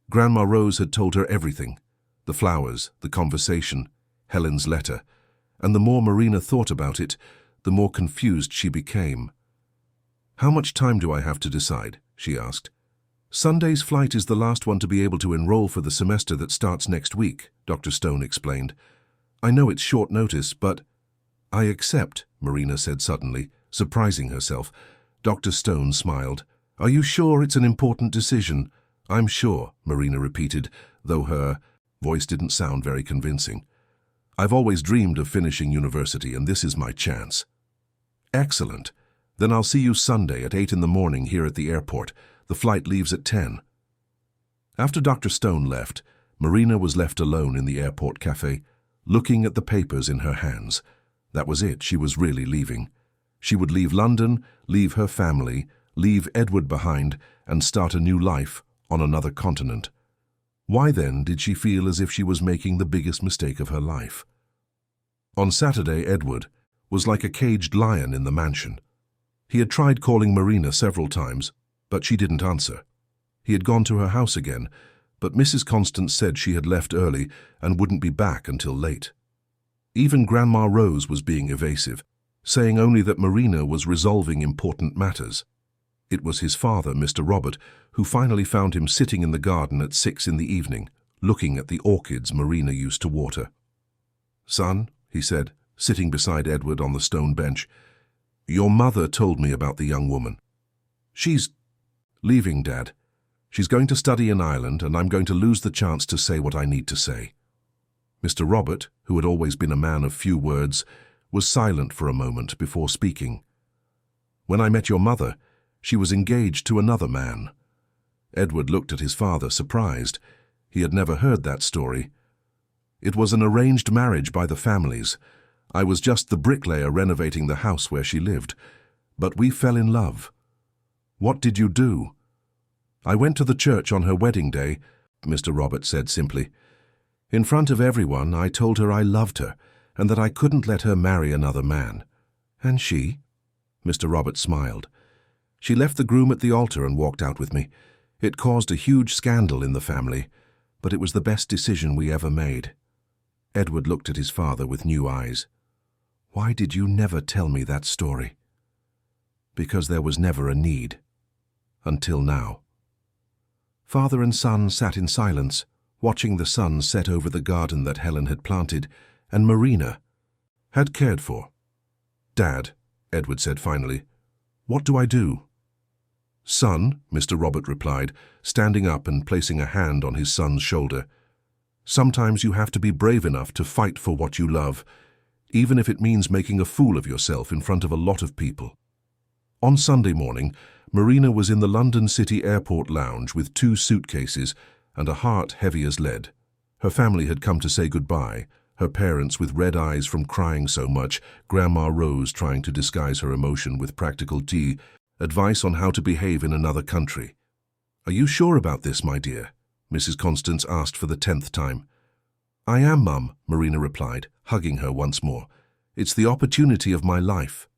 Grandma Rose had told her everything: the flowers, the conversation, Helen's letter, and the more Marina thought about it, the more confused she became. "How much time do I have to decide?" she asked. "Sunday's flight is the last one to be able to enroll for the semester that starts next week," Dr. Stone explained. "I know it's short notice, but—" "I accept," Marina said suddenly, surprising herself. Dr. Stone smiled. "Are you sure it's an important decision?" "I'm sure," Marina repeated, though her voice didn't sound very convincing. "I've always dreamed of finishing university, and this is my chance." "Excellent. Then I'll see you Sunday at 8 in the morning here at the airport. The flight leaves at 10. After Dr. Stone left, Marina was left alone in the airport cafe, looking at the papers in her hands. That was it, she was really leaving. She would leave London, leave her family, leave Edward behind, and start a new life on another continent. Why then did she feel as if she was making the biggest mistake of her life? On Saturday, Edward was like a caged lion in the mansion. He had tried calling Marina several times, but she didn't answer. He had gone to her house again, but Mrs. Constance said she had left early and wouldn't be back until late. Even Grandma Rose was being evasive, saying only that Marina was resolving important matters. It was his father, Mr. Robert, who finally found him sitting in the garden at 6 in the evening, looking at the orchids Marina used to water. "Son," he said, sitting beside Edward on the stone bench, "your mother told me about the young woman. She's leaving, Dad. She's going to study in Ireland, and I'm going to lose the chance to say what I need to say." Mr. Robert, who had always been a man of few words, was silent for a moment before speaking. "When I met your mother, she was engaged to another man." Edward looked at his father, surprised. He had never heard that story. "It was an arranged marriage by the families. I was just the bricklayer renovating the house where she lived. But we fell in love." "What did you do?" "I went to the church on her wedding day," Mr. Robert said simply. "In front of everyone, I told her I loved her and that I couldn't let her marry another man." "And she?" Mr. Robert smiled. "She left the groom at the altar and walked out with me. It caused a huge scandal in the family, but it was the best decision we ever made." Edward looked at his father with new eyes. "Why did you never tell me that story?" "Because there was never a need. Until now." Father and son sat in silence, watching the sun set over the garden that Helen had planted and Marina had cared for. "Dad," Edward said finally, "what do I do?" "Son," Mr. Robert replied, standing up and placing a hand on his son's shoulder, "sometimes you have to be brave enough to fight for what you love, even if it means making a fool of yourself in front of a lot of people." On Sunday morning, Marina was in the London City Airport lounge with 2 suitcases and a heart heavy as lead. Her family had come to say goodbye, her parents with red eyes from crying so much, Grandma Rose trying to disguise her emotion with practical tea, advice on how to behave in another country. "Are you sure about this, my dear?" Mrs. Constance asked for the 10th time. "I am, Mum," Marina replied, hugging her once more. "It's the opportunity of my life."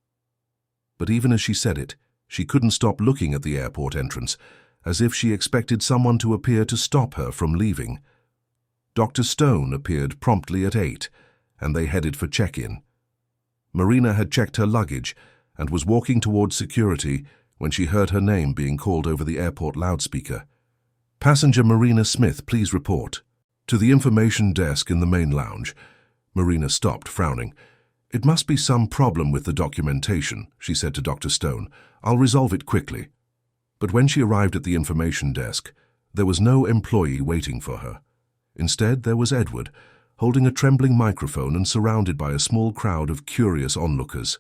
But even as she said it, she couldn't stop looking at the airport entrance, as if she expected someone to appear to stop her from leaving. Dr. Stone appeared promptly at 8, and they headed for check-in. Marina had checked her luggage and was walking towards security when she heard her name being called over the airport loudspeaker. "Passenger Marina Smith, please report." "To the information desk in the main lounge." Marina stopped, frowning. "It must be some problem with the documentation," she said to Dr. Stone. "I'll resolve it quickly." But when she arrived at the information desk, there was no employee waiting for her. Instead, there was Edward, holding a trembling microphone and surrounded by a small crowd of curious onlookers.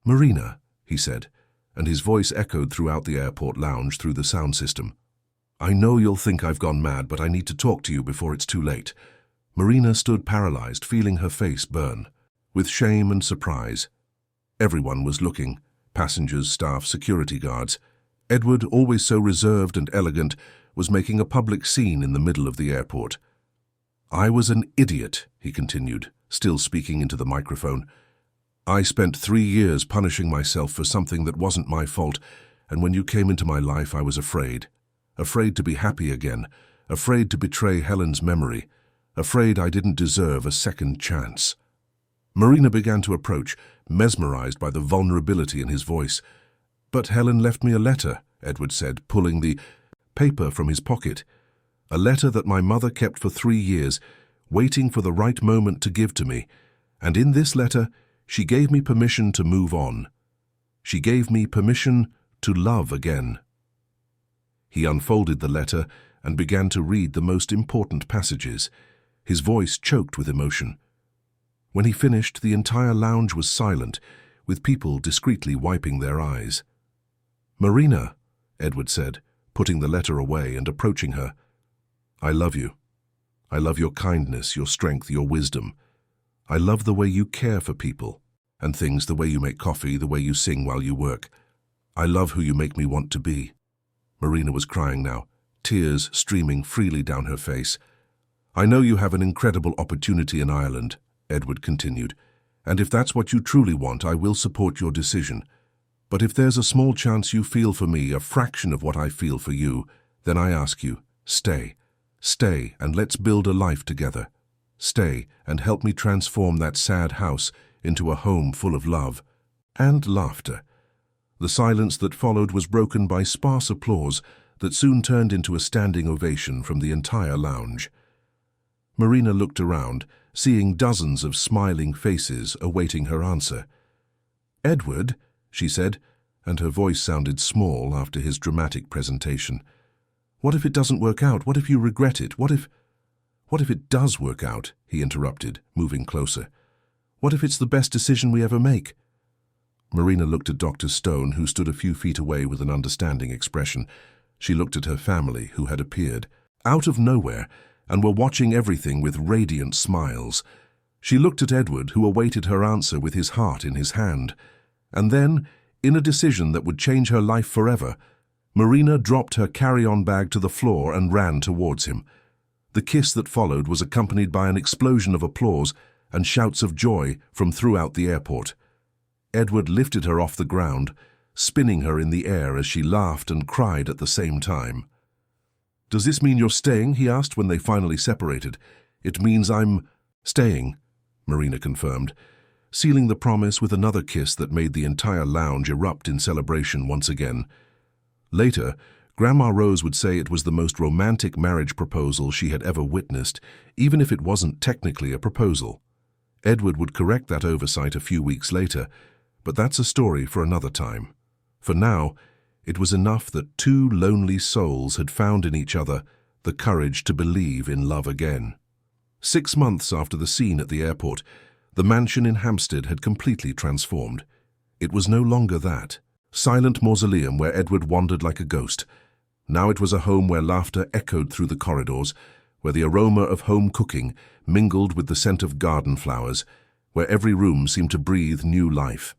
"Marina," he said, and his voice echoed throughout the airport lounge through the sound system. "I know you'll think I've gone mad, but I need to talk to you before it's too late." Marina stood paralyzed, feeling her face burn, with shame and surprise. Everyone was looking, passengers, staff, security guards. Edward, always so reserved and elegant, was making a public scene in the middle of the airport. "I was an idiot," he continued, still speaking into the microphone. "I spent 3 years punishing myself for something that wasn't my fault, and when you came into my life I was afraid. Afraid to be happy again, afraid to betray Helen's memory, afraid I didn't deserve a second chance." Marina began to approach, mesmerized by the vulnerability in his voice. "But Helen left me a letter," Edward said, pulling the paper from his pocket. "A letter that my mother kept for 3 years, waiting for the right moment to give to me. And in this letter, she gave me permission to move on. She gave me permission to love again." He unfolded the letter and began to read the most important passages. His voice choked with emotion. When he finished, the entire lounge was silent, with people discreetly wiping their eyes. "Marina," Edward said, putting the letter away and approaching her. "I love you. I love your kindness, your strength, your wisdom. I love the way you care for people and things, the way you make coffee, the way you sing while you work. I love who you make me want to be." Marina was crying now, tears streaming freely down her face. "I know you have an incredible opportunity in Ireland," Edward continued, "and if that's what you truly want, I will support your decision. But if there's a small chance you feel for me, a fraction of what I feel for you, then I ask you, stay. Stay, and let's build a life together. Stay, and help me transform that sad house into a home full of love and laughter." The silence that followed was broken by sparse applause that soon turned into a standing ovation from the entire lounge. Marina looked around, seeing dozens of smiling faces awaiting her answer. "Edward," she said, and her voice sounded small after his dramatic presentation. "What if it doesn't work out? What if you regret it? What if it does work out?" he interrupted, moving closer. "What if it's the best decision we ever make?" Marina looked at Dr. Stone, who stood a few feet away with an understanding expression. She looked at her family, who had appeared out of nowhere and were watching everything with radiant smiles. She looked at Edward, who awaited her answer with his heart in his hand. And then, in a decision that would change her life forever, Marina dropped her carry-on bag to the floor and ran towards him. The kiss that followed was accompanied by an explosion of applause and shouts of joy from throughout the airport. Edward lifted her off the ground, spinning her in the air as she laughed and cried at the same time. "Does this mean you're staying?" he asked when they finally separated. "It means I'm staying," Marina confirmed, sealing the promise with another kiss that made the entire lounge erupt in celebration once again. Later, Grandma Rose would say it was the most romantic marriage proposal she had ever witnessed, even if it wasn't technically a proposal. Edward would correct that oversight a few weeks later, but that's a story for another time. For now, it was enough that 2 lonely souls had found in each other the courage to believe in love again. 6 months after the scene at the airport, the mansion in Hampstead had completely transformed. It was no longer that silent mausoleum where Edward wandered like a ghost. Now it was a home where laughter echoed through the corridors, where the aroma of home cooking mingled with the scent of garden flowers, where every room seemed to breathe new life.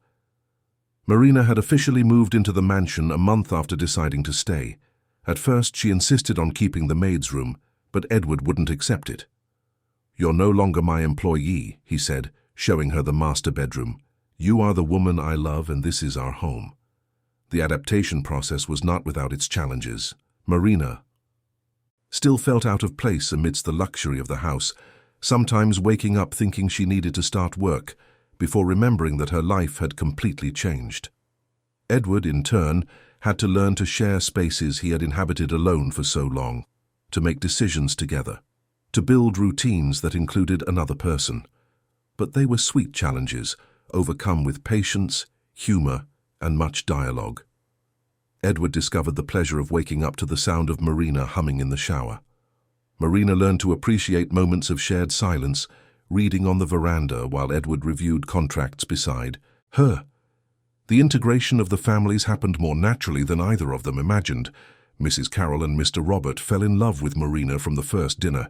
Marina had officially moved into the mansion a month after deciding to stay. At first, she insisted on keeping the maid's room, but Edward wouldn't accept it. "You're no longer my employee," he said, showing her the master bedroom. "You are the woman I love, and this is our home." The adaptation process was not without its challenges. Marina still felt out of place amidst the luxury of the house, sometimes waking up thinking she needed to start work, before remembering that her life had completely changed. Edward, in turn, had to learn to share spaces he had inhabited alone for so long, to make decisions together, to build routines that included another person. But they were sweet challenges, overcome with patience, humor, and much dialogue. Edward discovered the pleasure of waking up to the sound of Marina humming in the shower. Marina learned to appreciate moments of shared silence, reading on the veranda while Edward reviewed contracts beside her. The integration of the families happened more naturally than either of them imagined. Mrs. Carroll and Mr. Robert fell in love with Marina from the first dinner,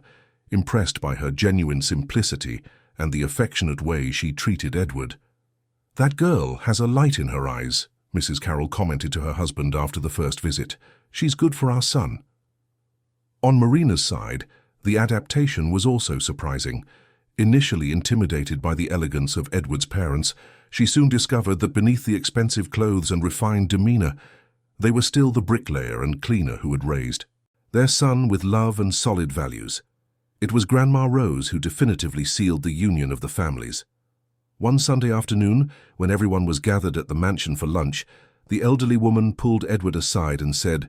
impressed by her genuine simplicity and the affectionate way she treated Edward. "That girl has a light in her eyes," Mrs. Carroll commented to her husband after the first visit. "She's good for our son." On Marina's side, the adaptation was also surprising. Initially intimidated by the elegance of Edward's parents, she soon discovered that beneath the expensive clothes and refined demeanor, they were still the bricklayer and cleaner who had raised their son with love and solid values. It was Grandma Rose who definitively sealed the union of the families. One Sunday afternoon, when everyone was gathered at the mansion for lunch, the elderly woman pulled Edward aside and said,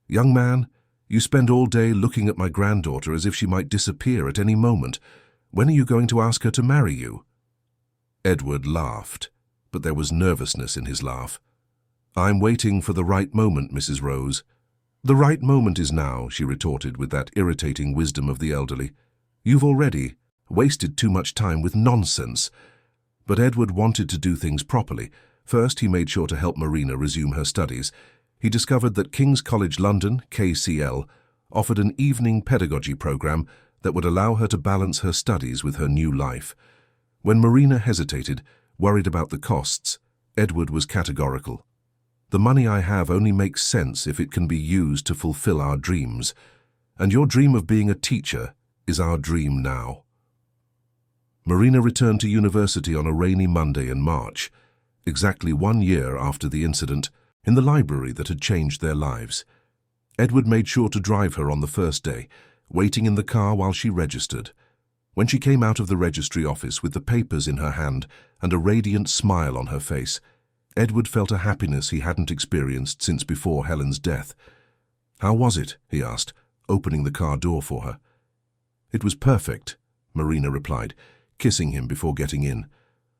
"Young man, you spend all day looking at my granddaughter as if she might disappear at any moment. When are you going to ask her to marry you?" Edward laughed, but there was nervousness in his laugh. "I'm waiting for the right moment, Mrs. Rose." "The right moment is now," she retorted with that irritating wisdom of the elderly. "You've already wasted too much time with nonsense." But Edward wanted to do things properly. First, he made sure to help Marina resume her studies. He discovered that King's College London, KCL, offered an evening pedagogy program that would allow her to balance her studies with her new life. When Marina hesitated, worried about the costs, Edward was categorical. "The money I have only makes sense if it can be used to fulfill our dreams. And your dream of being a teacher is our dream now." Marina returned to university on a rainy Monday in March, exactly 1 year after the incident, in the library that had changed their lives. Edward made sure to drive her on the first day, waiting in the car while she registered. When she came out of the registry office with the papers in her hand and a radiant smile on her face, Edward felt a happiness he hadn't experienced since before Helen's death. "How was it?" he asked, opening the car door for her. "It was perfect," Marina replied, kissing him before getting in.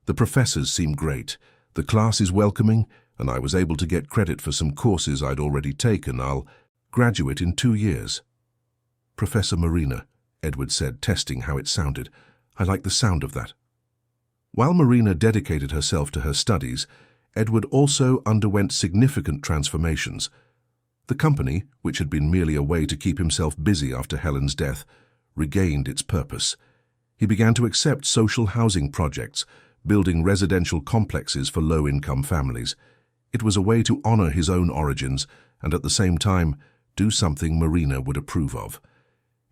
"The professors seemed great, the class is welcoming, and I was able to get credit for some courses I'd already taken. I'll graduate in 2 years." "Professor Marina," Edward said, testing how it sounded. "I like the sound of that." While Marina dedicated herself to her studies, Edward also underwent significant transformations. The company, which had been merely a way to keep himself busy after Helen's death, regained its purpose. He began to accept social housing projects, building residential complexes for low-income families. It was a way to honor his own origins and at the same time do something Marina would approve of.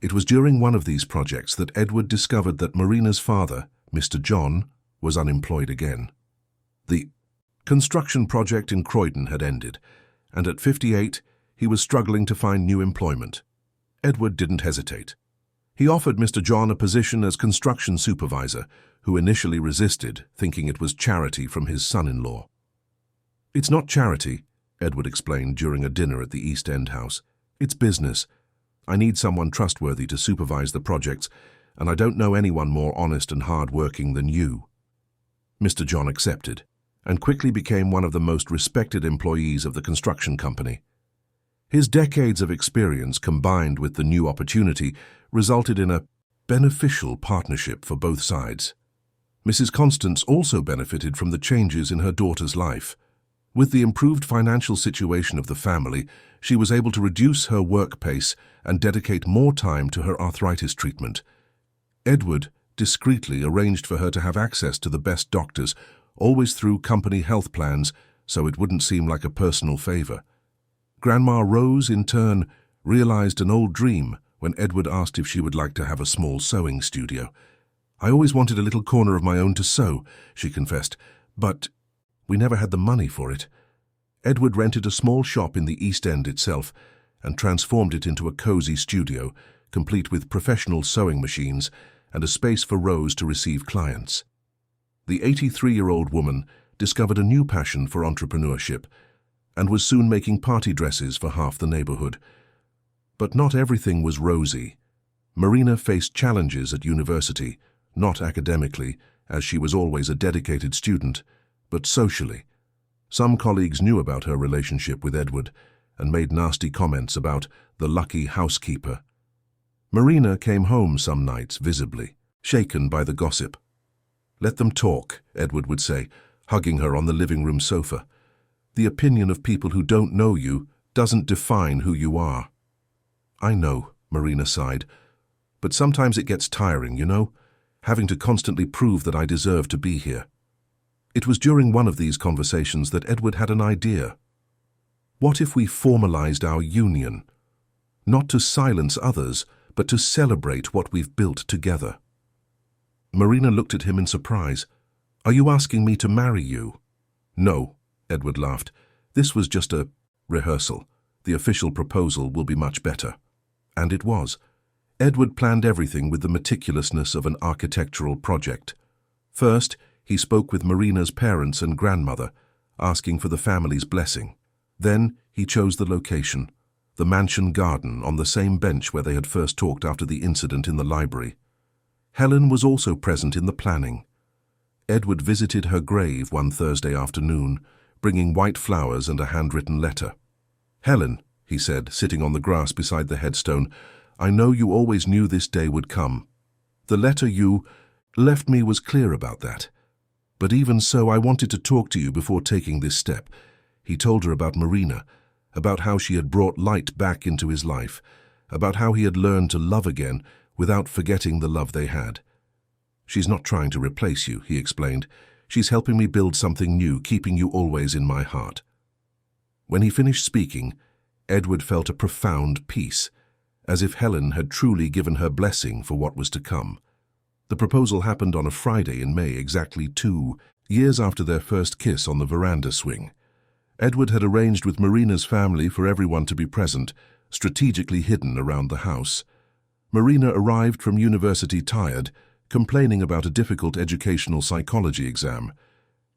It was during one of these projects that Edward discovered that Marina's father, Mr. John, was unemployed again. The construction project in Croydon had ended, and at 58, he was struggling to find new employment. Edward didn't hesitate. He offered Mr. John a position as construction supervisor, who initially resisted, thinking it was charity from his son-in-law. "It's not charity," Edward explained during a dinner at the East End house. "It's business. I need someone trustworthy to supervise the projects, and I don't know anyone more honest and hard-working than you." Mr. John accepted, and quickly became one of the most respected employees of the construction company. His decades of experience combined with the new opportunity resulted in a beneficial partnership for both sides. Mrs. Constance also benefited from the changes in her daughter's life. With the improved financial situation of the family, she was able to reduce her work pace and dedicate more time to her arthritis treatment. Edward discreetly arranged for her to have access to the best doctors, always through company health plans, so it wouldn't seem like a personal favor. Grandma Rose, in turn, realized an old dream when Edward asked if she would like to have a small sewing studio. "I always wanted a little corner of my own to sew," she confessed, "but we never had the money for it." Edward rented a small shop in the East End itself and transformed it into a cozy studio, complete with professional sewing machines and a space for Rose to receive clients. The 83-year-old woman discovered a new passion for entrepreneurship and was soon making party dresses for half the neighborhood. But not everything was rosy. Marina faced challenges at university, not academically, as she was always a dedicated student, but socially. Some colleagues knew about her relationship with Edward and made nasty comments about the lucky housekeeper. Marina came home some nights visibly, shaken by the gossip. "Let them talk," Edward would say, hugging her on the living room sofa. "The opinion of people who don't know you doesn't define who you are." "I know," Marina sighed, "but sometimes it gets tiring, you know, having to constantly prove that I deserve to be here." It was during one of these conversations that Edward had an idea. What if we formalized our union? Not to silence others, but to celebrate what we've built together. Marina looked at him in surprise. "Are you asking me to marry you?" "No," Edward laughed. "This was just a rehearsal. The official proposal will be much better." And it was. Edward planned everything with the meticulousness of an architectural project. First, he spoke with Marina's parents and grandmother, asking for the family's blessing. Then he chose the location, the mansion garden on the same bench where they had first talked after the incident in the library. Helen was also present in the planning. Edward visited her grave one Thursday afternoon, bringing white flowers and a handwritten letter. "Helen," he said, sitting on the grass beside the headstone, "I know you always knew this day would come. The letter you left me was clear about that. But even so, I wanted to talk to you before taking this step." He told her about Marina, about how she had brought light back into his life, about how he had learned to love again without forgetting the love they had. "She's not trying to replace you," he explained. "She's helping me build something new, keeping you always in my heart." When he finished speaking, Edward felt a profound peace, as if Helen had truly given her blessing for what was to come. The proposal happened on a Friday in May, exactly 2 years after their first kiss on the veranda swing. Edward had arranged with Marina's family for everyone to be present, strategically hidden around the house. Marina arrived from university tired, complaining about a difficult educational psychology exam.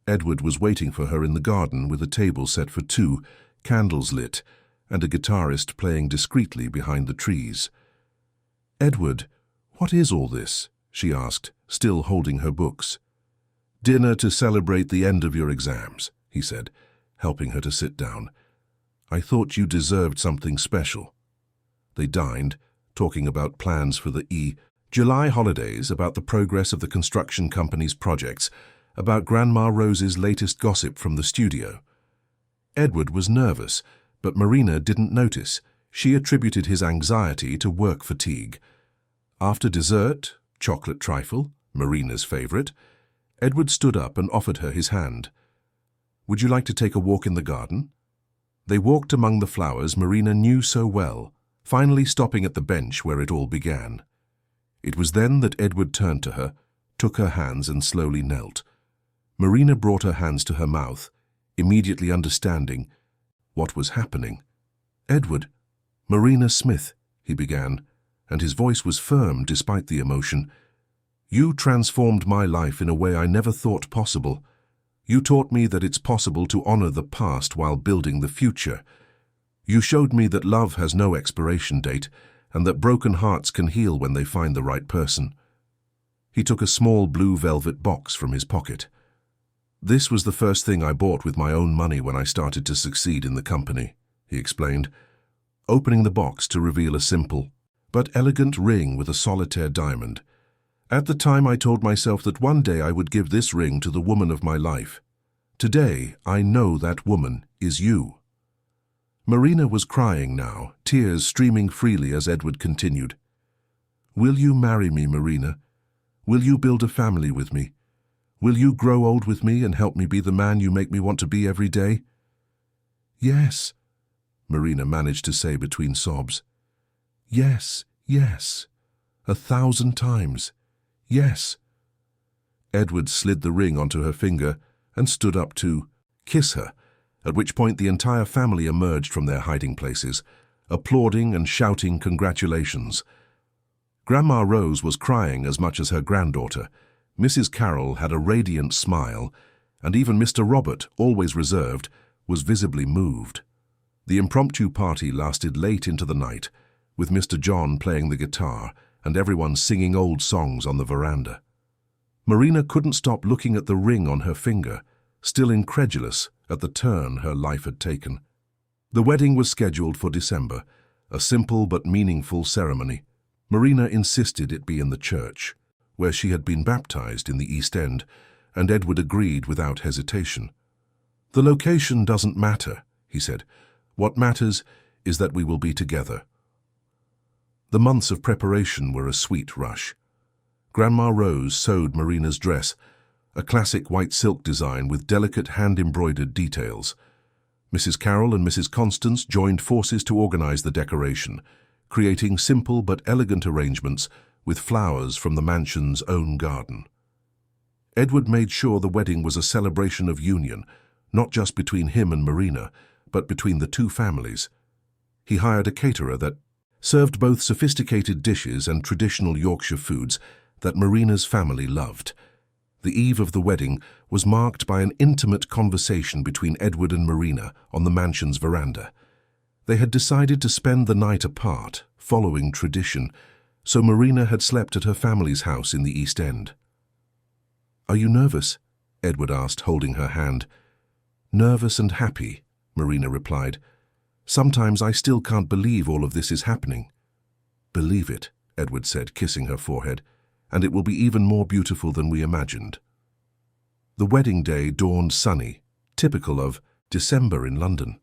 Edward was waiting for her in the garden with a table set for 2, candles lit, and a guitarist playing discreetly behind the trees. "Edward, what is all this?" she asked, still holding her books. "Dinner to celebrate the end of your exams," he said, helping her to sit down. "I thought you deserved something special." They dined, talking about plans for the July holidays, about the progress of the construction company's projects, about Grandma Rose's latest gossip from the studio. Edward was nervous, but Marina didn't notice. She attributed his anxiety to work fatigue. After dessert, chocolate trifle, Marina's favorite, Edward stood up and offered her his hand. "Would you like to take a walk in the garden?" They walked among the flowers Marina knew so well, finally stopping at the bench where it all began. It was then that Edward turned to her, took her hands and slowly knelt. Marina brought her hands to her mouth, immediately understanding what was happening. "Edward, Marina Smith," he began, and his voice was firm despite the emotion. "You transformed my life in a way I never thought possible. You taught me that it's possible to honor the past while building the future. You showed me that love has no expiration date and that broken hearts can heal when they find the right person." He took a small blue velvet box from his pocket. "This was the first thing I bought with my own money when I started to succeed in the company," he explained, opening the box to reveal a simple but elegant ring with a solitaire diamond. "At the time, I told myself that one day I would give this ring to the woman of my life. Today, I know that woman is you." Marina was crying now, tears streaming freely as Edward continued. "Will you marry me, Marina? Will you build a family with me? Will you grow old with me and help me be the man you make me want to be every day?" "Yes," Marina managed to say between sobs. "Yes, yes, 1,000 times. Yes." Edward slid the ring onto her finger and stood up to kiss her, at which point the entire family emerged from their hiding places, applauding and shouting congratulations. Grandma Rose was crying as much as her granddaughter. Mrs. Carroll had a radiant smile, and even Mr. Robert, always reserved, was visibly moved. The impromptu party lasted late into the night, with Mr. John playing the guitar and everyone singing old songs on the veranda. Marina couldn't stop looking at the ring on her finger, still incredulous at the turn her life had taken. The wedding was scheduled for December, a simple but meaningful ceremony. Marina insisted it be in the church, where she had been baptized in the East End, and Edward agreed without hesitation. "The location doesn't matter," he said. "What matters is that we will be together." The months of preparation were a sweet rush. Grandma Rose sewed Marina's dress, a classic white silk design with delicate hand-embroidered details. Mrs. Carroll and Mrs. Constance joined forces to organize the decoration, creating simple but elegant arrangements with flowers from the mansion's own garden. Edward made sure the wedding was a celebration of union, not just between him and Marina, but between the two families. He hired a caterer that served both sophisticated dishes and traditional Yorkshire foods that Marina's family loved. The eve of the wedding was marked by an intimate conversation between Edward and Marina on the mansion's veranda. They had decided to spend the night apart, following tradition, so Marina had slept at her family's house in the East End. "Are you nervous?" Edward asked, holding her hand. "Nervous and happy," Marina replied. "Sometimes I still can't believe all of this is happening." "Believe it," Edward said, kissing her forehead, "and it will be even more beautiful than we imagined." The wedding day dawned sunny, typical of December in London.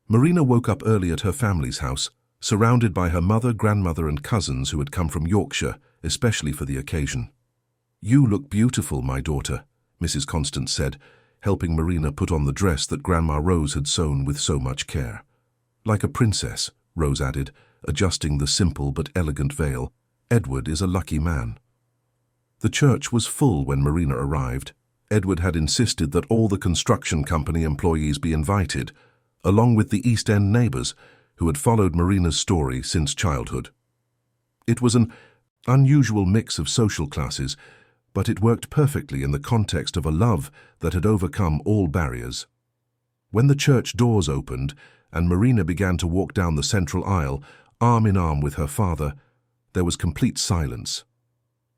Marina woke up early at her family's house, surrounded by her mother, grandmother, and cousins who had come from Yorkshire, especially for the occasion. "You look beautiful, my daughter," Mrs. Constance said, helping Marina put on the dress that Grandma Rose had sewn with so much care. "Like a princess," Rose added, adjusting the simple but elegant veil. "Edward is a lucky man." The church was full when Marina arrived. Edward had insisted that all the construction company employees be invited, along with the East End neighbours who had followed Marina's story since childhood. It was an unusual mix of social classes, but it worked perfectly in the context of a love that had overcome all barriers. When the church doors opened and Marina began to walk down the central aisle, arm in arm with her father, there was complete silence.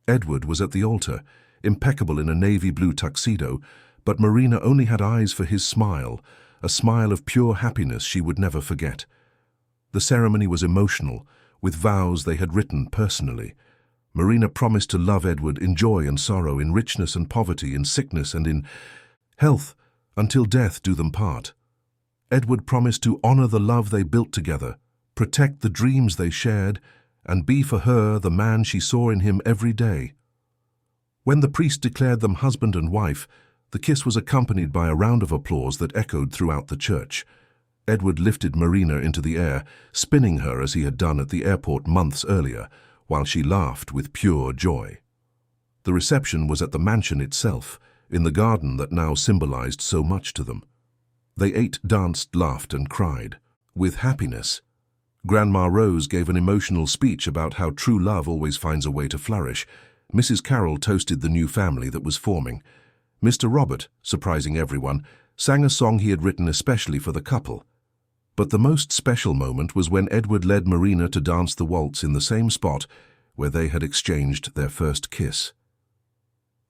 Edward was at the altar, impeccable in a navy blue tuxedo, but Marina only had eyes for his smile, a smile of pure happiness she would never forget. The ceremony was emotional, with vows they had written personally. Marina promised to love Edward in joy and sorrow, in richness and poverty, in sickness and in health, until death do them part. Edward promised to honor the love they built together, protect the dreams they shared, and be for her the man she saw in him every day. When the priest declared them husband and wife, the kiss was accompanied by a round of applause that echoed throughout the church. Edward lifted Marina into the air, spinning her as he had done at the airport months earlier, while she laughed with pure joy. The reception was at the mansion itself, in the garden that now symbolized so much to them. They ate, danced, laughed, and cried, with happiness. Grandma Rose gave an emotional speech about how true love always finds a way to flourish. Mrs. Carroll toasted the new family that was forming. Mr. Robert, surprising everyone, sang a song he had written especially for the couple. But the most special moment was when Edward led Marina to dance the waltz in the same spot where they had exchanged their first kiss.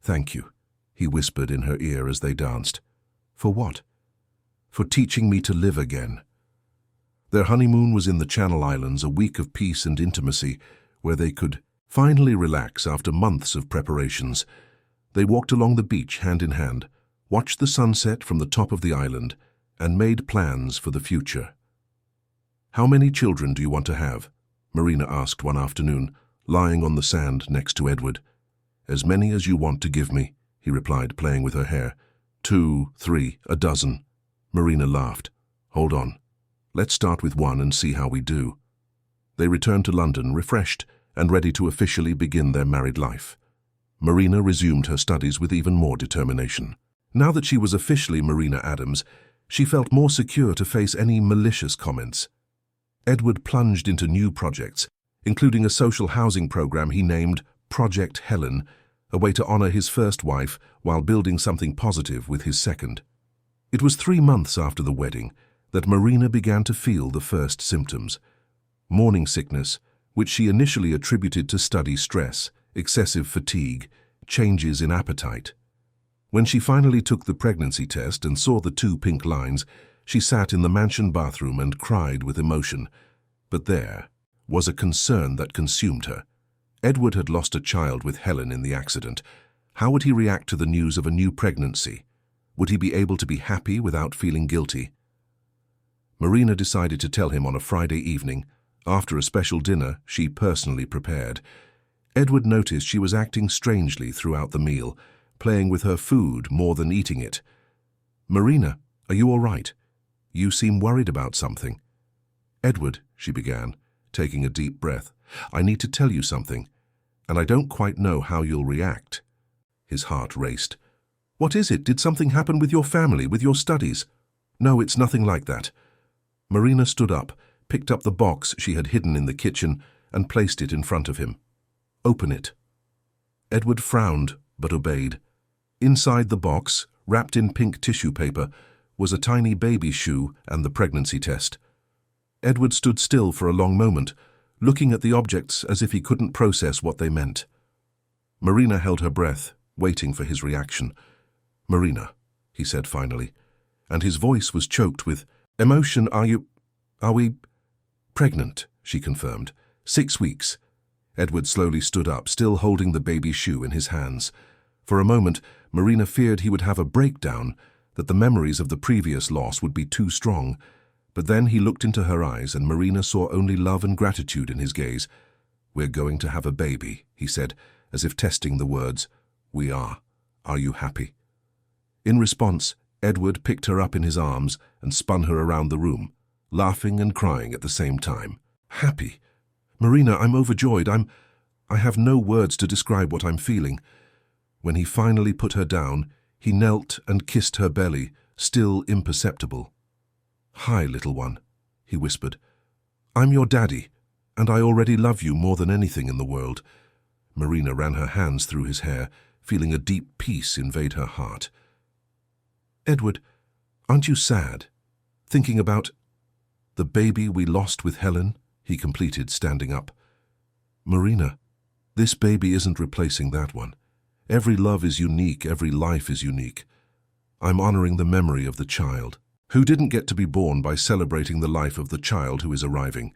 "Thank you," he whispered in her ear as they danced. "For what?" "For teaching me to live again." Their honeymoon was in the Channel Islands, a week of peace and intimacy, where they could finally relax after months of preparations. They walked along the beach hand in hand, watched the sunset from the top of the island, and made plans for the future. "How many children do you want to have?" Marina asked one afternoon, lying on the sand next to Edward. "As many as you want to give me," he replied, playing with her hair. 2, 3, a dozen." Marina laughed. "Hold on. Let's start with one and see how we do." They returned to London, refreshed and ready to officially begin their married life. Marina resumed her studies with even more determination. Now that she was officially Marina Adams, she felt more secure to face any malicious comments. Edward plunged into new projects, including a social housing program he named Project Helen, a way to honor his first wife while building something positive with his second. It was 3 months after the wedding that Marina began to feel the first symptoms. Morning sickness, which she initially attributed to study stress, excessive fatigue, changes in appetite. When she finally took the pregnancy test and saw the 2 pink lines, she sat in the mansion bathroom and cried with emotion. But there was a concern that consumed her. Edward had lost a child with Helen in the accident. How would he react to the news of a new pregnancy? Would he be able to be happy without feeling guilty? Marina decided to tell him on a Friday evening, after a special dinner she personally prepared. Edward noticed she was acting strangely throughout the meal, playing with her food more than eating it. "Marina, are you all right? You seem worried about something." "Edward," she began, taking a deep breath, "I need to tell you something, and I don't quite know how you'll react." His heart raced. "What is it? Did something happen with your family, with your studies?" "No, it's nothing like that." Marina stood up, picked up the box she had hidden in the kitchen, and placed it in front of him. "Open it." Edward frowned, but obeyed. Inside the box, wrapped in pink tissue paper, was a tiny baby shoe and the pregnancy test. Edward stood still for a long moment, looking at the objects as if he couldn't process what they meant. Marina held her breath, waiting for his reaction. "Marina," he said finally, and his voice was choked with emotion. Are we pregnant?" she confirmed. 6 weeks." Edward slowly stood up, still holding the baby shoe in his hands. For a moment, Marina feared he would have a breakdown, that the memories of the previous loss would be too strong. But then he looked into her eyes, and Marina saw only love and gratitude in his gaze. "We're going to have a baby," he said, as if testing the words. "We are. Are you happy?" In response, Edward picked her up in his arms and spun her around the room, laughing and crying at the same time. "Happy? Marina, I'm overjoyed. I have no words to describe what I'm feeling." When he finally put her down, he knelt and kissed her belly, still imperceptible. "Hi, little one," he whispered. "I'm your daddy, and I already love you more than anything in the world." Marina ran her hands through his hair, feeling a deep peace invade her heart. "Edward, aren't you sad? Thinking about the baby we lost with Helen?" he completed, standing up. "Marina, this baby isn't replacing that one. Every love is unique, every life is unique. I'm honoring the memory of the child, who didn't get to be born, by celebrating the life of the child who is arriving."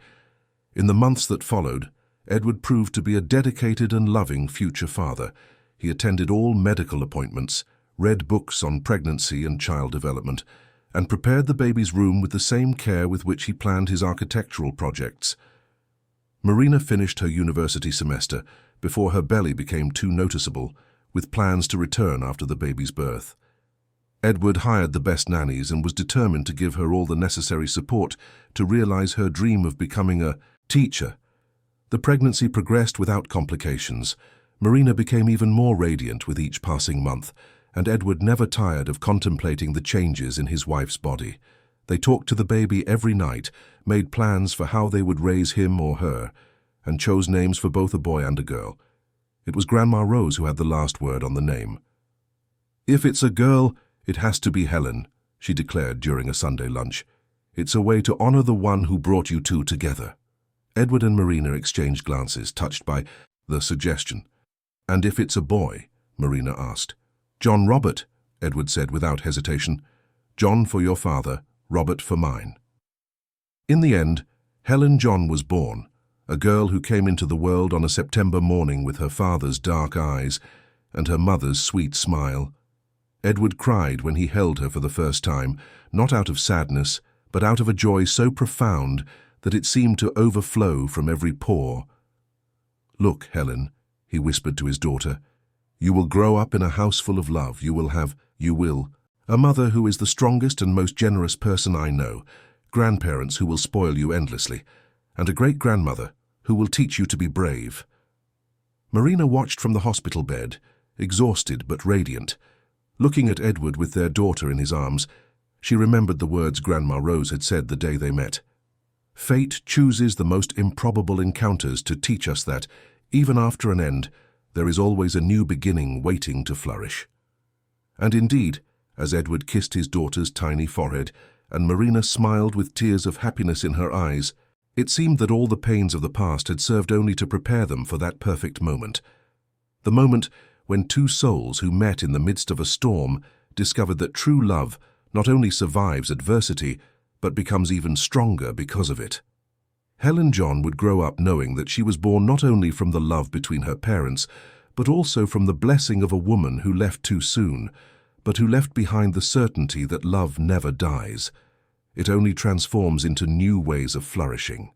In the months that followed, Edward proved to be a dedicated and loving future father. He attended all medical appointments, read books on pregnancy and child development, and prepared the baby's room with the same care with which he planned his architectural projects. Marina finished her university semester before her belly became too noticeable, with plans to return after the baby's birth. Edward hired the best nannies and was determined to give her all the necessary support to realize her dream of becoming a teacher. The pregnancy progressed without complications. Marina became even more radiant with each passing month, and Edward never tired of contemplating the changes in his wife's body. They talked to the baby every night, made plans for how they would raise him or her, and chose names for both a boy and a girl. It was Grandma Rose who had the last word on the name. "If it's a girl, it has to be Helen," she declared during a Sunday lunch. "It's a way to honor the one who brought you two together." Edward and Marina exchanged glances, touched by the suggestion. "And if it's a boy?" Marina asked. "John Robert," Edward said without hesitation. "John for your father, Robert for mine." In the end, Helen John was born, a girl who came into the world on a September morning with her father's dark eyes and her mother's sweet smile. Edward cried when he held her for the first time, not out of sadness, but out of a joy so profound that it seemed to overflow from every pore. "Look, Helen," he whispered to his daughter, "you will grow up in a house full of love. You will, a mother who is the strongest and most generous person I know, grandparents who will spoil you endlessly, and a great-grandmother who will teach you to be brave." Marina watched from the hospital bed, exhausted but radiant. Looking at Edward with their daughter in his arms, she remembered the words Grandma Rose had said the day they met. "Fate chooses the most improbable encounters to teach us that, even after an end, there is always a new beginning waiting to flourish." And indeed, as Edward kissed his daughter's tiny forehead, and Marina smiled with tears of happiness in her eyes, it seemed that all the pains of the past had served only to prepare them for that perfect moment. The moment when two souls who met in the midst of a storm discovered that true love not only survives adversity, but becomes even stronger because of it. Helen John would grow up knowing that she was born not only from the love between her parents, but also from the blessing of a woman who left too soon, but who left behind the certainty that love never dies. It only transforms into new ways of flourishing.